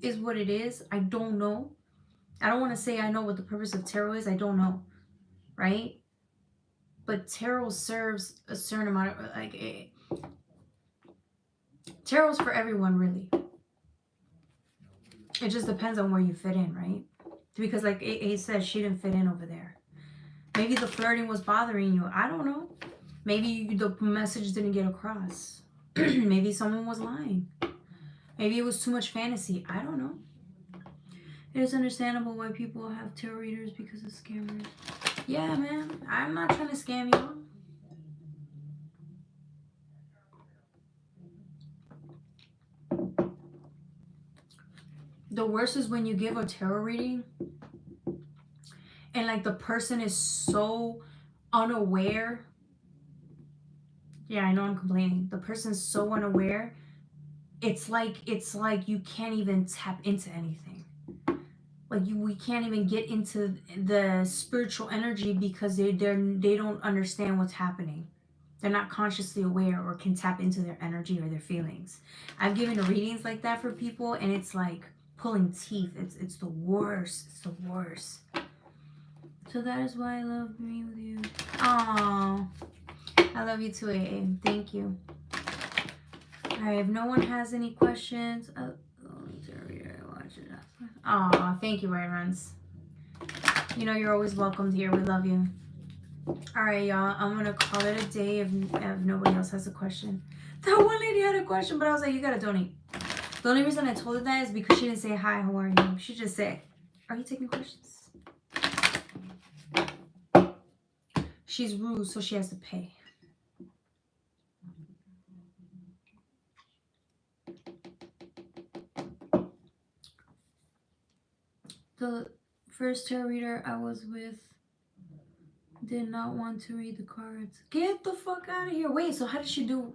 is what it is. I don't know. I don't want to say I know what the purpose of tarot is. I don't know, right? But tarot serves a certain amount of like tarot's for everyone, really. It just depends on where you fit in, right? Because like A said, she didn't fit in over there. Maybe the flirting was bothering you. I don't know. Maybe the message didn't get across. Maybe someone was lying. Maybe it was too much fantasy. I don't know. It is understandable why people have tarot readers because of scammers. Yeah, man. I'm not trying to scam you. The worst is when you give a tarot reading and like the person is so unaware. Yeah, I know I'm complaining. The person's so unaware. It's like you can't even tap into anything. Like we can't even get into the spiritual energy because they don't understand what's happening. They're not consciously aware or can tap into their energy or their feelings. I've given readings like that for people and it's like pulling teeth. It's the worst. It's the worst. So that is why I love being with you. Aww. I love you too, AA. Thank you. Alright, if no one has any questions. Aw, thank you, Ryan Runs. You know you're always welcomed here. We love you. Alright, y'all. I'm gonna call it a day if nobody else has a question. That one lady had a question, but I was like, you gotta donate. The only reason I told her that is because she didn't say, hi, how are you? She just said, are you taking questions? She's rude, so she has to pay. The first tarot reader I was with did not want to read the cards. Get the fuck out of here. Wait, so how did she do?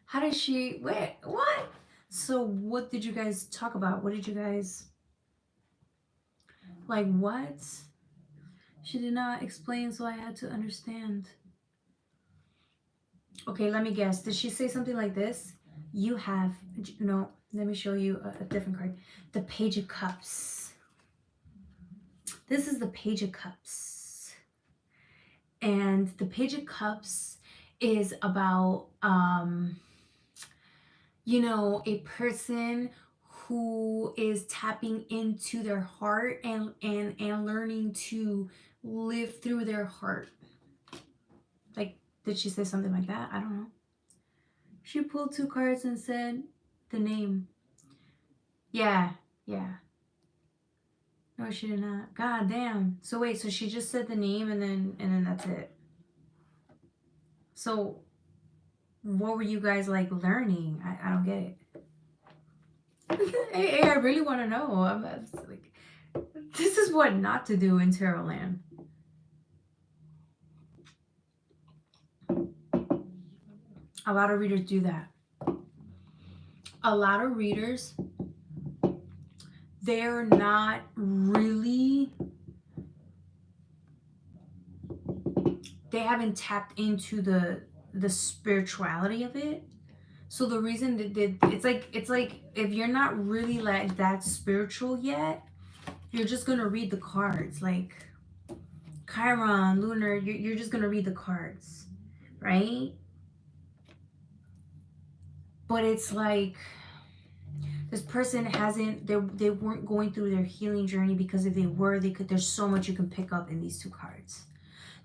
How did she? Wait, what? So what did you guys talk about? What did you guys... Like, what? She did not explain, so I had to understand. Okay, let me guess. Did she say something like this? You have... No, let me show you a different card. The Page of Cups. This is the Page of Cups. And the Page of Cups is about... you know, a person who is tapping into their heart and learning to live through their heart. Like, did she say something like that? I don't know. She pulled 2 cards and said the name. Yeah, yeah. No, she did not. God damn. So wait, so she just said the name and then that's it. So what were you guys like learning? I don't get it. Hey, I really want to know. I'm like, this is what not to do in Tarot land. A lot of readers do that. A lot of readers, they're not really, they haven't tapped into the spirituality of it. So the reason that it's like if you're not really like that spiritual yet, you're just gonna read the cards. Like Chiron, Lunar, you're just gonna read the cards, right? But it's like this person hasn't, they weren't going through their healing journey, because if they were, they could. There's so much you can pick up in these 2 cards.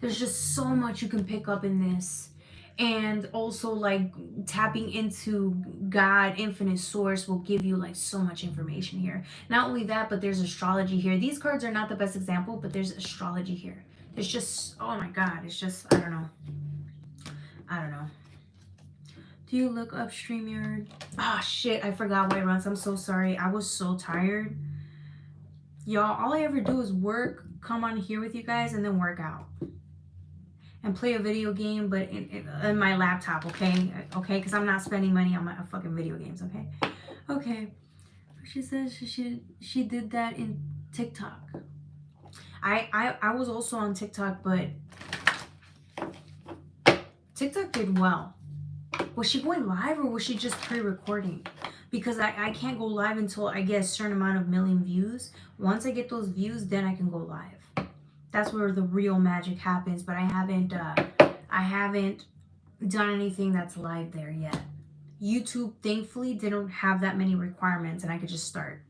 There's just so much you can pick up in this. And also, like, tapping into God, infinite source, will give you like so much information here. Not only that, but there's astrology here. These cards are not the best example, but there's astrology here. It's just, oh my God, it's just, I don't know. Do you look up StreamYard? Ah, shit, I forgot White Runs. I'm so sorry. I was so tired. Y'all, all I ever do is work, come on here with you guys, and then work out. And play a video game, but in my laptop, okay? Okay, because I'm not spending money on my fucking video games, okay? Okay. She says she did that in TikTok. I was also on TikTok, but TikTok did well. Was she going live or was she just pre-recording? Because I can't go live until I get a certain amount of million views. Once I get those views, then I can go live. That's where the real magic happens. But I haven't done anything that's live there yet. YouTube, thankfully, didn't have that many requirements, and I could just start.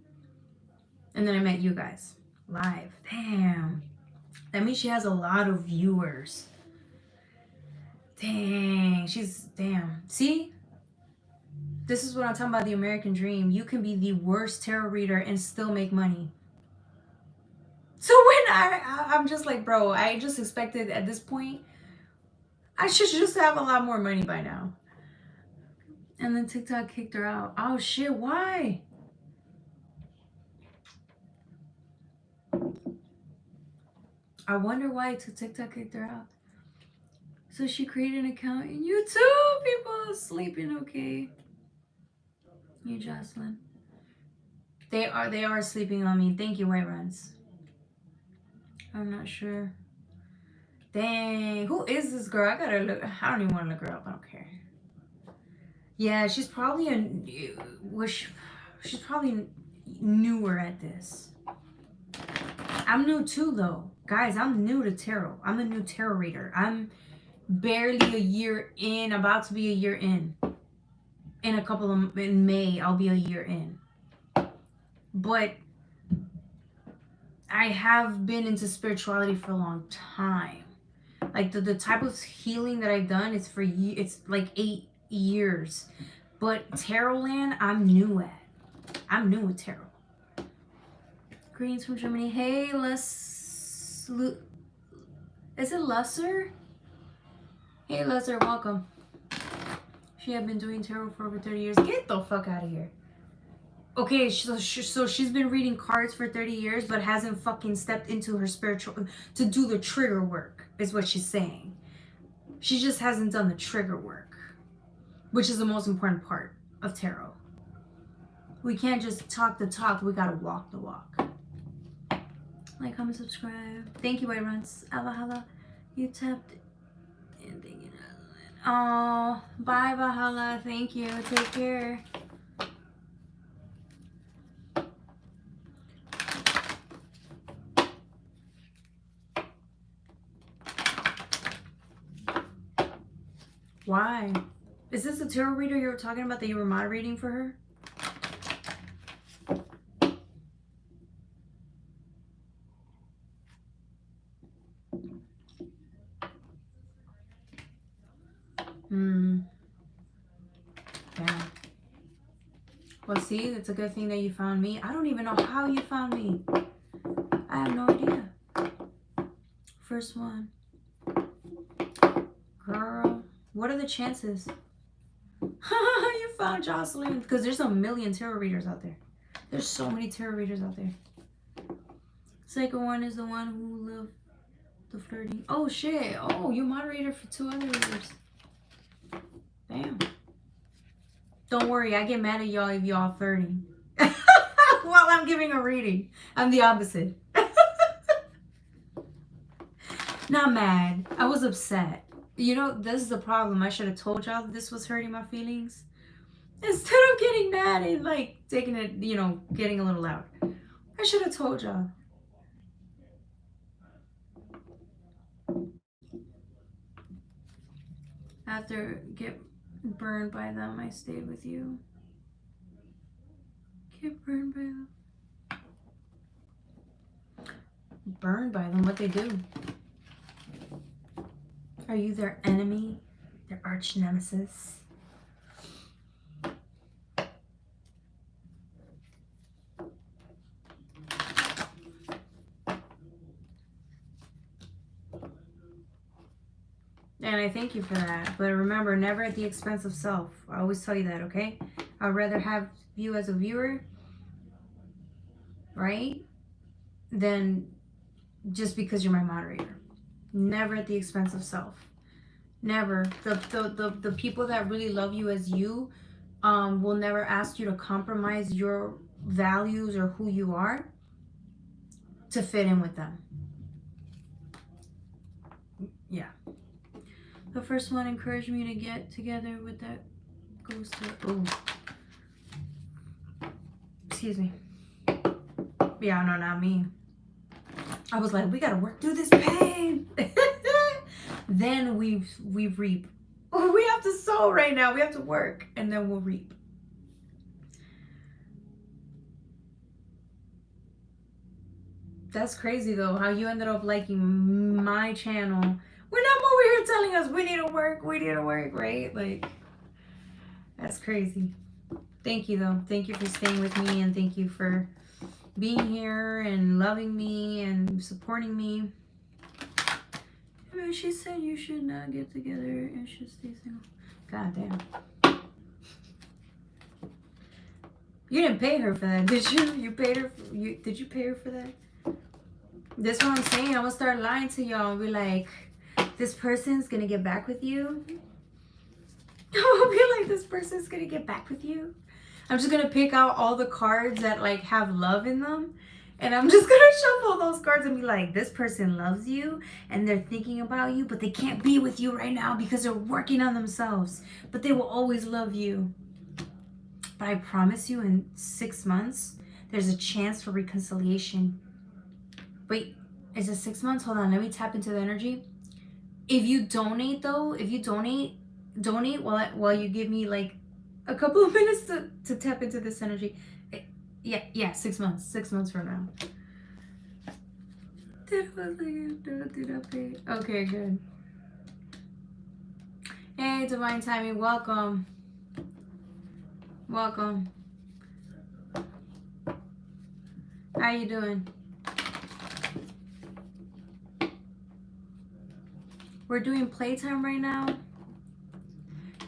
And then I met you guys live. Damn. That means she has a lot of viewers. Dang, damn. See? This is what I'm talking about, the American dream. You can be the worst tarot reader and still make money. So when I'm just like, bro, I just expected at this point, I should just have a lot more money by now. And then TikTok kicked her out. Oh shit, why? I wonder why TikTok kicked her out. So she created an account in YouTube. People are sleeping, okay? You, Jocelyn. They are sleeping on me. Thank you, White Runs. I'm not sure. Dang, who is this girl? I gotta look. I don't even want to look her up. I don't care. Yeah, she's probably she's probably newer at this. I'm new too, though. Guys, I'm new to tarot. I'm a new tarot reader. I'm barely a year in, about to be a year in. In May, I'll be a year in. But I have been into spirituality for a long time. Like the type of healing that I've done is it's like 8 years. But tarot land, I'm new at. I'm new with tarot. Greetings from Germany. Hey, is it Lesser? Hey, Lesser, welcome. She had been doing tarot for over 30 years. Get the fuck out of here. Okay, so she's been reading cards for 30 years, but hasn't fucking stepped into her spiritual to do the trigger work, is what she's saying. She just hasn't done the trigger work, which is the most important part of tarot. We can't just talk the talk, we gotta walk the walk. Like, comment, subscribe. Thank you, White Runs. Avahala, you tapped in thinking. Oh, bye, Vahala. Thank you. Take care. Why? Is this the tarot reader you were talking about that you were moderating for her? Yeah. Well, see, it's a good thing that you found me. I don't even know how you found me. I have no idea. First one. Girl, what are the chances? You found Jocelyn. Because there's a million tarot readers out there. There's so many tarot readers out there. Second one is the one who loved the flirting. Oh, shit. Oh, you moderator for 2 other readers. Damn. Don't worry, I get mad at y'all if y'all flirting. While I'm giving a reading. I'm the opposite. Not mad. I was upset. You know, this is the problem. I should have told y'all that this was hurting my feelings. Instead of getting mad and like taking it, you know, getting a little loud. I should have told y'all. After get burned by them, I stayed with you. Get burned by them. Burned by them? What they do? Are you their enemy? Their arch nemesis? And I thank you for that. But remember, never at the expense of self. I always tell you that, okay? I'd rather have you as a viewer, right? Than just because you're my moderator. Never at the expense of self. Never. The people that really love you as you will never ask you to compromise your values or who you are to fit in with them. Yeah. The first one encouraged me to get together with that ghost. Oh. Excuse me. Yeah, no, not me. I was like, we gotta work through this pain. Then we reap. We have to sow right now. We have to work, and then we'll reap. That's crazy though, how you ended up liking my channel. We're not over here telling us we need to work, right? Like, that's crazy. Thank you though. Thank you for staying with me, and thank you for being here and loving me and supporting me. I mean, she said you should not get together and should stay single. God damn. You didn't pay her for that, did you? You paid her. Did you pay her for that? That's what I'm saying. I'm gonna start lying to y'all and be like, this person's gonna get back with you. I'll be like, this person's gonna get back with you. I'm just gonna pick out all the cards that like have love in them, and I'm just gonna shuffle those cards and be like, this person loves you and they're thinking about you, but they can't be with you right now because they're working on themselves, but they will always love you. But I promise you, in 6 months there's a chance for reconciliation. Wait, is it 6 months? Hold on, let me tap into the energy. If you donate though, donate while you give me like a couple of minutes to tap into this energy. Yeah, 6 months. 6 months from now. Did I pay? Okay, good. Hey, Divine Timing, welcome. Welcome. How you doing? We're doing playtime right now.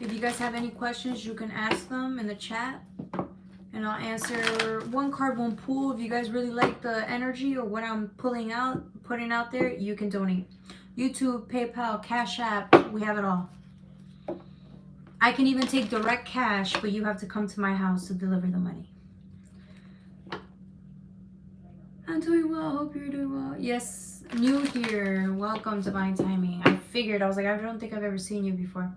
If you guys have any questions, you can ask them in the chat, and I'll answer one card, one pull. If you guys really like the energy or what I'm putting out there, you can donate. YouTube, PayPal, Cash App, we have it all. I can even take direct cash, but you have to come to my house to deliver the money. I'm doing well. Hope you're doing well. Yes, new here. Welcome, Divine Timing. I figured. I was like, I don't think I've ever seen you before.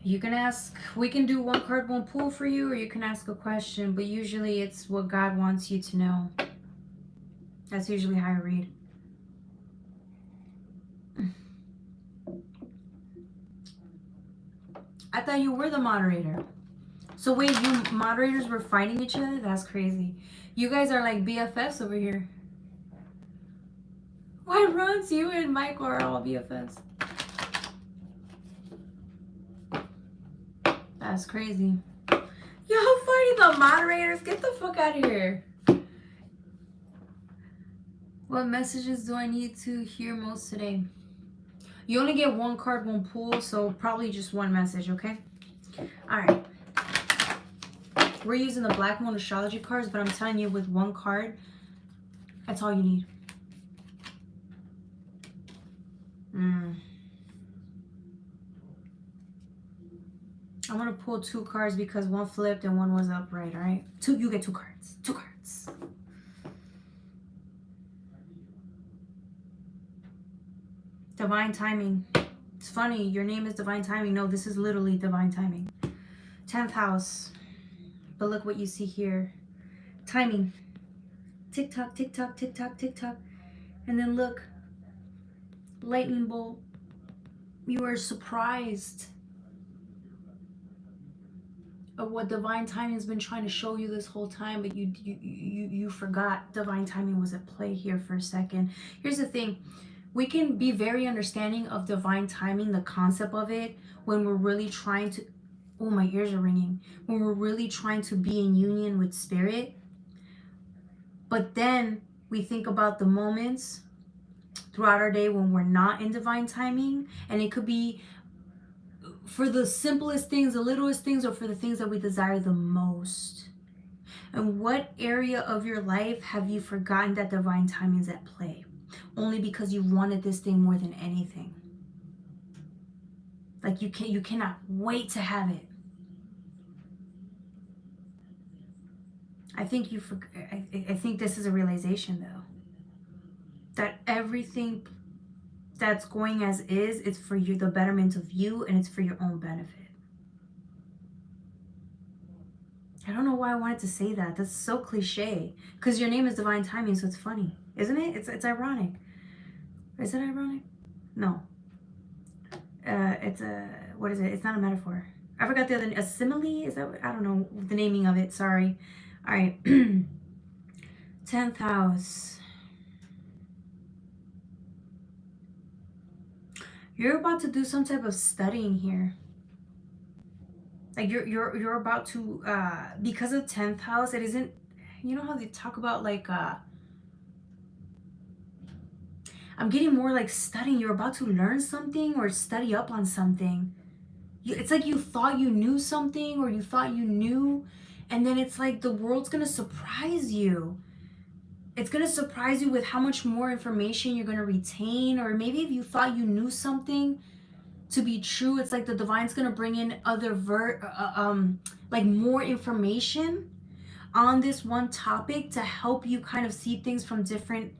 You can ask. We can do one card, one pull for you, or you can ask a question. But usually it's what God wants you to know. That's usually how I read. thought you were the moderator. So wait, you moderators were fighting each other? That's crazy. You guys are like BFFs over here. Why runs you and Michael are all BFFs? That's crazy. Y'all fighting the moderators? Get the fuck out of here. What messages do I need to hear most today? You only get one card, one pull, so probably just one message, okay? Alright. We're using the Black Moon astrology cards, but I'm telling you, with one card, that's all you need. I'm gonna pull two cards because one flipped and one was upright, alright? You get two cards. Two cards. Divine timing. It's funny, your name is divine timing. No, this is literally divine timing. 10th house. But look what you see here. Timing. Tick tock, tick tock, tick tock, tick tock. And then look. Lightning bolt. You are surprised of what divine timing has been trying to show you this whole time, but you forgot divine timing was at play here for a second. Here's the thing. We can be very understanding of divine timing, the concept of it, when we're really trying to, oh, my ears are ringing, when we're really trying to be in union with spirit. But then we think about the moments throughout our day when we're not in divine timing, and it could be for the simplest things, the littlest things, or for the things that we desire the most. And what area of your life have you forgotten that divine timing is at play? Only because you wanted this thing more than anything. Like you cannot wait to have it. I think I think this is a realization though. That everything that's going as is, it's for you, the betterment of you, and it's for your own benefit. I don't know why I wanted to say that. That's so cliche. Because your name is divine timing, so it's funny. Isn't it? It's ironic. Is it ironic? No. It's a, what is it? It's not a metaphor. I forgot the other, a simile? Is that, I don't know the naming of it. Sorry. All right. 10th house. You're about to do some type of studying here. Like you're about to, because of 10th house, it isn't, you know how they talk about like, I'm getting more like studying. You're about to learn something or study up on something. It's like you thought you knew something, or you thought you knew, and then it's like the world's gonna surprise you. It's gonna surprise you with how much more information you're gonna retain, or maybe if you thought you knew something to be true, it's like the divine's gonna bring in other like more information on this one topic to help you kind of see things from different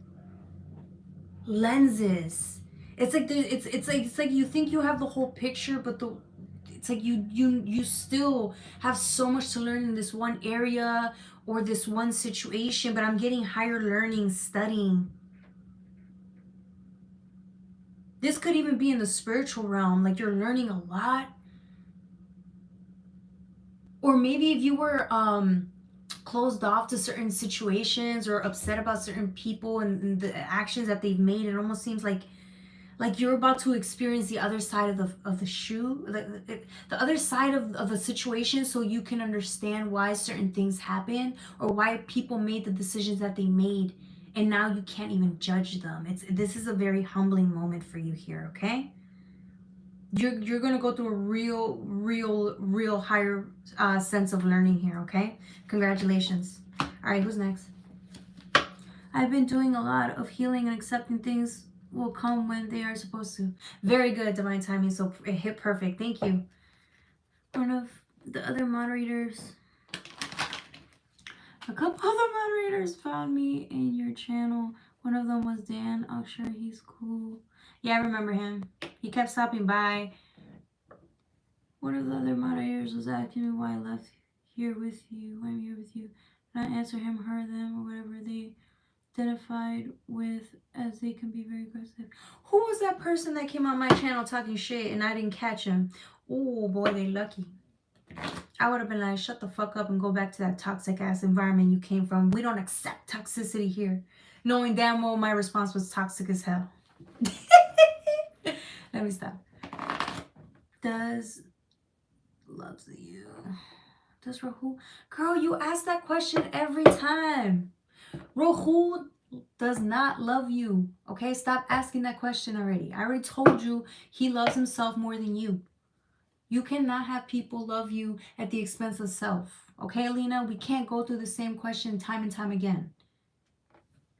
lenses. It's like it's like you think you have the whole picture, but it's like you still have so much to learn in this one area or this one situation. But I'm getting higher learning, studying. This could even be in the spiritual realm, like you're learning a lot. Or maybe if you were closed off to certain situations or upset about certain people and the actions that they've made, it almost seems like you're about to experience the other side of the shoe, the other side of the situation, so you can understand why certain things happen or why people made the decisions that they made, and now you can't even judge them. This is a very humbling moment for you here, okay? You're gonna go through a real higher sense of learning here, okay? Congratulations. All right, who's next? I've been doing a lot of healing and accepting things will come when they are supposed to. Very good, divine timing. So it hit perfect. Thank you. One of the other moderators, a couple other moderators found me in your channel. One of them was Dan. Oh, sure, he's cool. Yeah, I remember him. He kept stopping by. One of the other moderators was asking me why I left here with you. Why I'm here with you. And I answer him, her, them, or whatever they identified with, as they can be very aggressive. Who was that person that came on my channel talking shit and I didn't catch him? Oh boy, they lucky. I would have been like, shut the fuck up and go back to that toxic ass environment you came from. We don't accept toxicity here. Knowing damn well my response was toxic as hell. Let me stop. Does loves you. Does Rahul? Girl, you ask that question every time. Rahul does not love you. Okay, stop asking that question already. I already told you he loves himself more than you. You cannot have people love you at the expense of self. Okay, Alina? We can't go through the same question time and time again.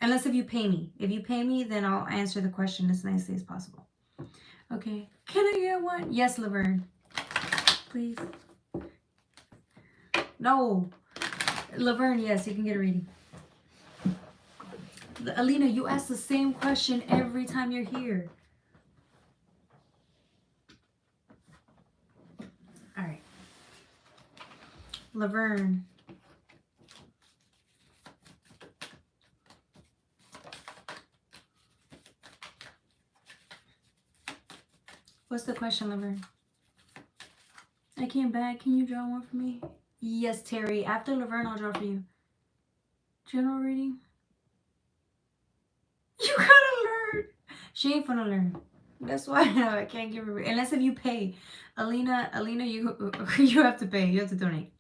Unless if you pay me. If you pay me, then I'll answer the question as nicely as possible. Okay. Can I get one? Yes, Laverne. Please. No. Laverne, yes, you can get a reading. Alina, you ask the same question every time you're here. All right. Laverne. What's the question, Laverne? I came back. Can you draw one for me? Yes, Terry. After Laverne, I'll draw for you. General reading? You gotta learn. She ain't gonna learn. That's why I can't give her. Unless if you pay. Alina, you you have to pay. You have to donate.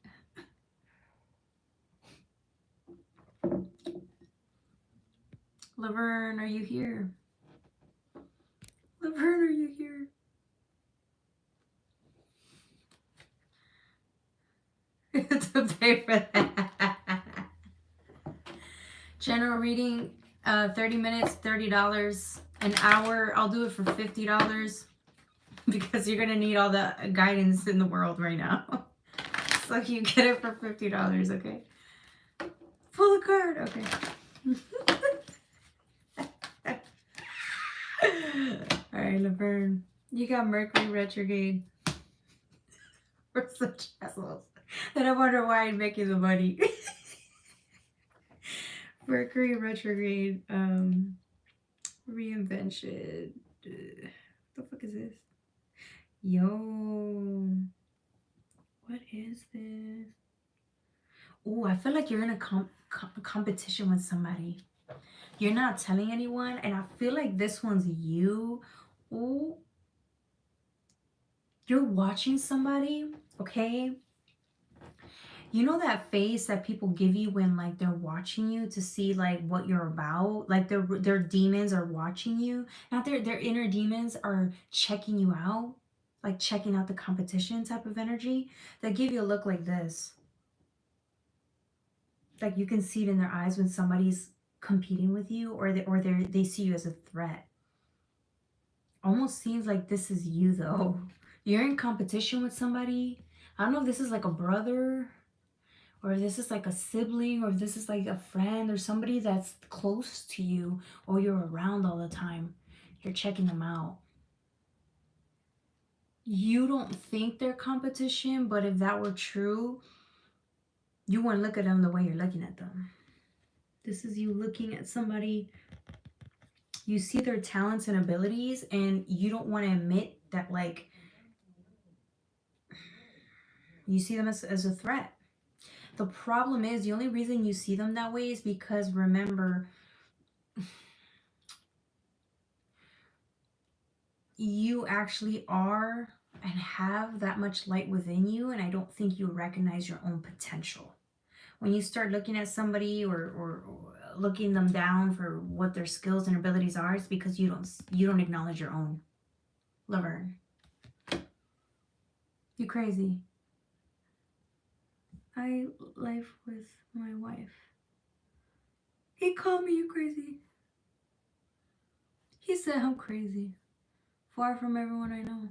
Laverne, are you here? Laverne, are you here? You have to pay for that. General reading, 30 minutes, $30. An hour, I'll do it for $50 because you're gonna need all the guidance in the world right now. So you get it for $50, okay? Pull a card, okay. All right, Laverne, you got Mercury retrograde. We're such assholes. And I wonder why I'm making the money. Mercury retrograde, reinvention. What the fuck is this? Yo, what is this? Oh, I feel like you're in a competition with somebody. You're not telling anyone, and I feel like this one's you. Oh, you're watching somebody, okay? You know that face that people give you when like they're watching you to see like what you're about? Like their demons are watching you. Not their inner demons are checking you out, like checking out the competition type of energy. They give you a look like this. Like you can see it in their eyes when somebody's competing with you, or they see you as a threat. Almost seems like this is you though. You're in competition with somebody. I don't know if this is like a brother, or if this is like a sibling, or if this is like a friend or somebody that's close to you, or you're around all the time. You're checking them out. You don't think they're competition, but if that were true, you wouldn't look at them the way you're looking at them. This is you looking at somebody. You see their talents and abilities, and you don't want to admit that, like, you see them as a threat. The problem is, the only reason you see them that way is because, remember, you actually are and have that much light within you, and I don't think you recognize your own potential. When you start looking at somebody or looking them down for what their skills and abilities are, it's because you don't acknowledge your own. Laverne, you crazy. I live with my wife. He called me you crazy. He said I'm crazy. Far from everyone I know.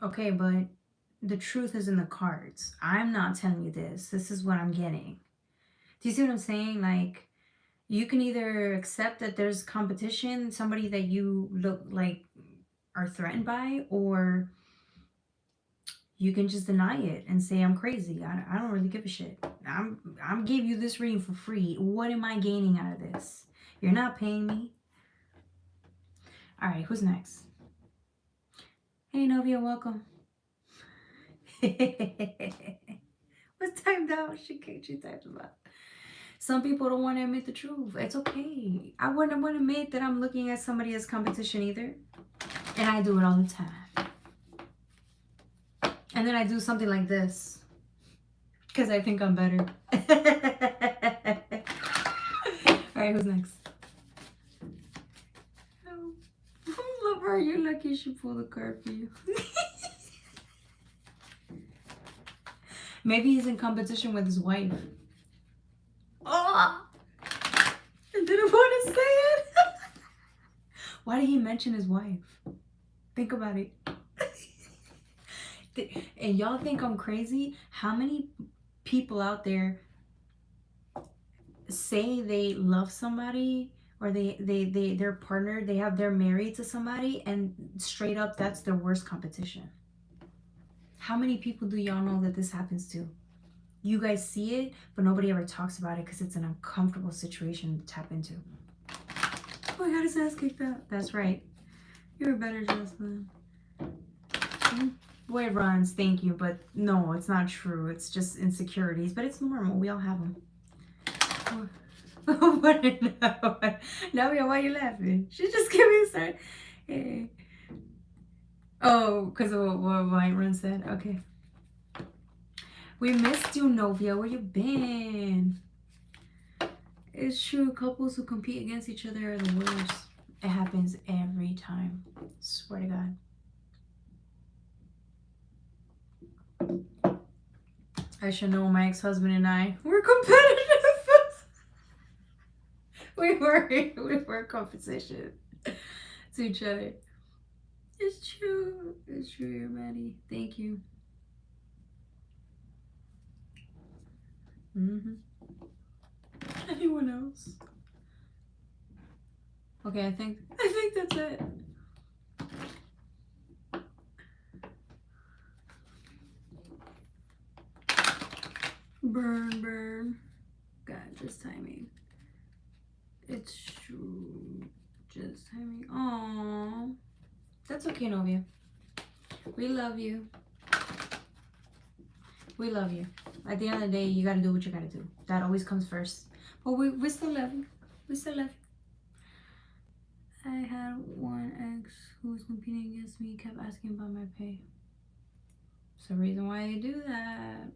Okay, but the truth is in the cards. I'm not telling you this. This is what I'm getting. Do you see what I'm saying? Like, you can either accept that there's competition, somebody that you look like are threatened by, or you can just deny it and say I'm crazy. I don't really give a shit. I'm giving you this reading for free. What am I gaining out of this? You're not paying me. All right, who's next? Hey, Novia, welcome. What's timed out? She typed about. Some people don't want to admit the truth. It's okay. I wouldn't want to admit that I'm looking at somebody as competition either. And I do it all the time. And then I do something like this. Because I think I'm better. Alright, who's next? Oh, love her. You're lucky she pulled a card for you. Maybe he's in competition with his wife. Oh! I didn't want to say it. Why did he mention his wife? Think about it. And y'all think I'm crazy? How many people out there say they love somebody or they're partnered, they're married to somebody, and straight up that's their worst competition? How many people do y'all know that this happens to? You guys see it, but nobody ever talks about it because it's an uncomfortable situation to tap into. Oh, I got his ass kicked out. That's right. You're a better Jocelyn. Boy runs, thank you, but no, it's not true. It's just insecurities, but it's normal. We all have them. Now, why are you laughing? She just gave me a start. Hey. Oh, because of what White Run said. Okay. We missed you, Novia. Where you been? It's true. Couples who compete against each other are the worst. It happens every time. Swear to God. I should know my ex-husband and I were competitive. we were competition to each other. It's true. It's true, you're Maddie. Thank you. Anyone else? Okay, I think that's it. Burn. God, just timing. It's true. Just timing. Aww. That's okay, Novia. We love you. We love you. At the end of the day, you gotta do what you gotta do. That always comes first. But we still love you. We still love you. I had one ex who was competing against me, kept asking about my pay. It's the reason why they do that.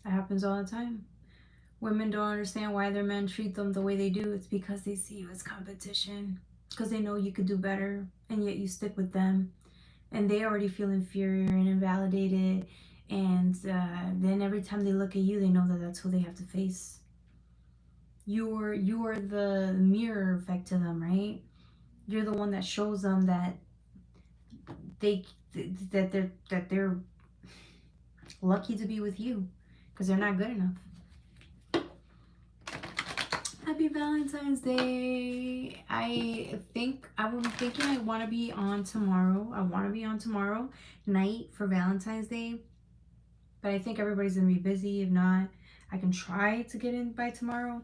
That happens all the time. Women don't understand why their men treat them the way they do. It's because they see you as competition. Because they know you could do better, and yet you stick with them. And they already feel inferior and invalidated. And then every time they look at you, they know that that's who they have to face. You're the mirror effect to them, right? You're the one that shows them that they're lucky to be with you because they're not good enough. Happy Valentine's Day. I'm thinking I want to be on tomorrow. I want to be on tomorrow night for Valentine's Day. But I think everybody's going to be busy. If not, I can try to get in by tomorrow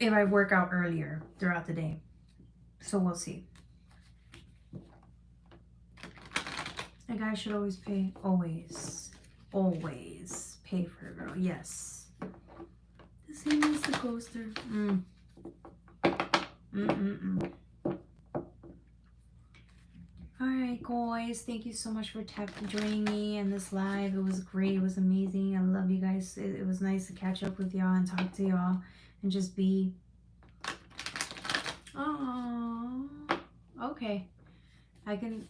if I work out earlier throughout the day. So we'll see. A guy should always pay. Always pay for a girl. Yes. The same as the coaster. Alright, guys. Thank you so much for joining me in this live. It was great. It was amazing. I love you guys. It was nice to catch up with y'all and talk to y'all and just be. Oh, okay. I can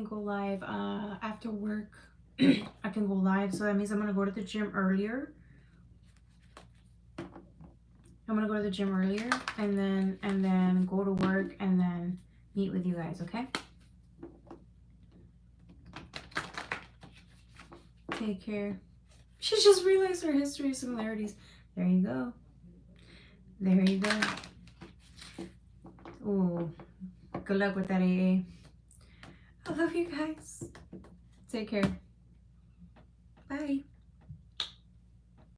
go live after work. I can go live, so that means I'm gonna go to the gym earlier. I'm gonna go to the gym earlier and then go to work and then meet with you guys, okay? Take care. She just realized her history similarities. There you go. There you go. Ooh, good luck with that, AA. I love you guys. Take care. Bye.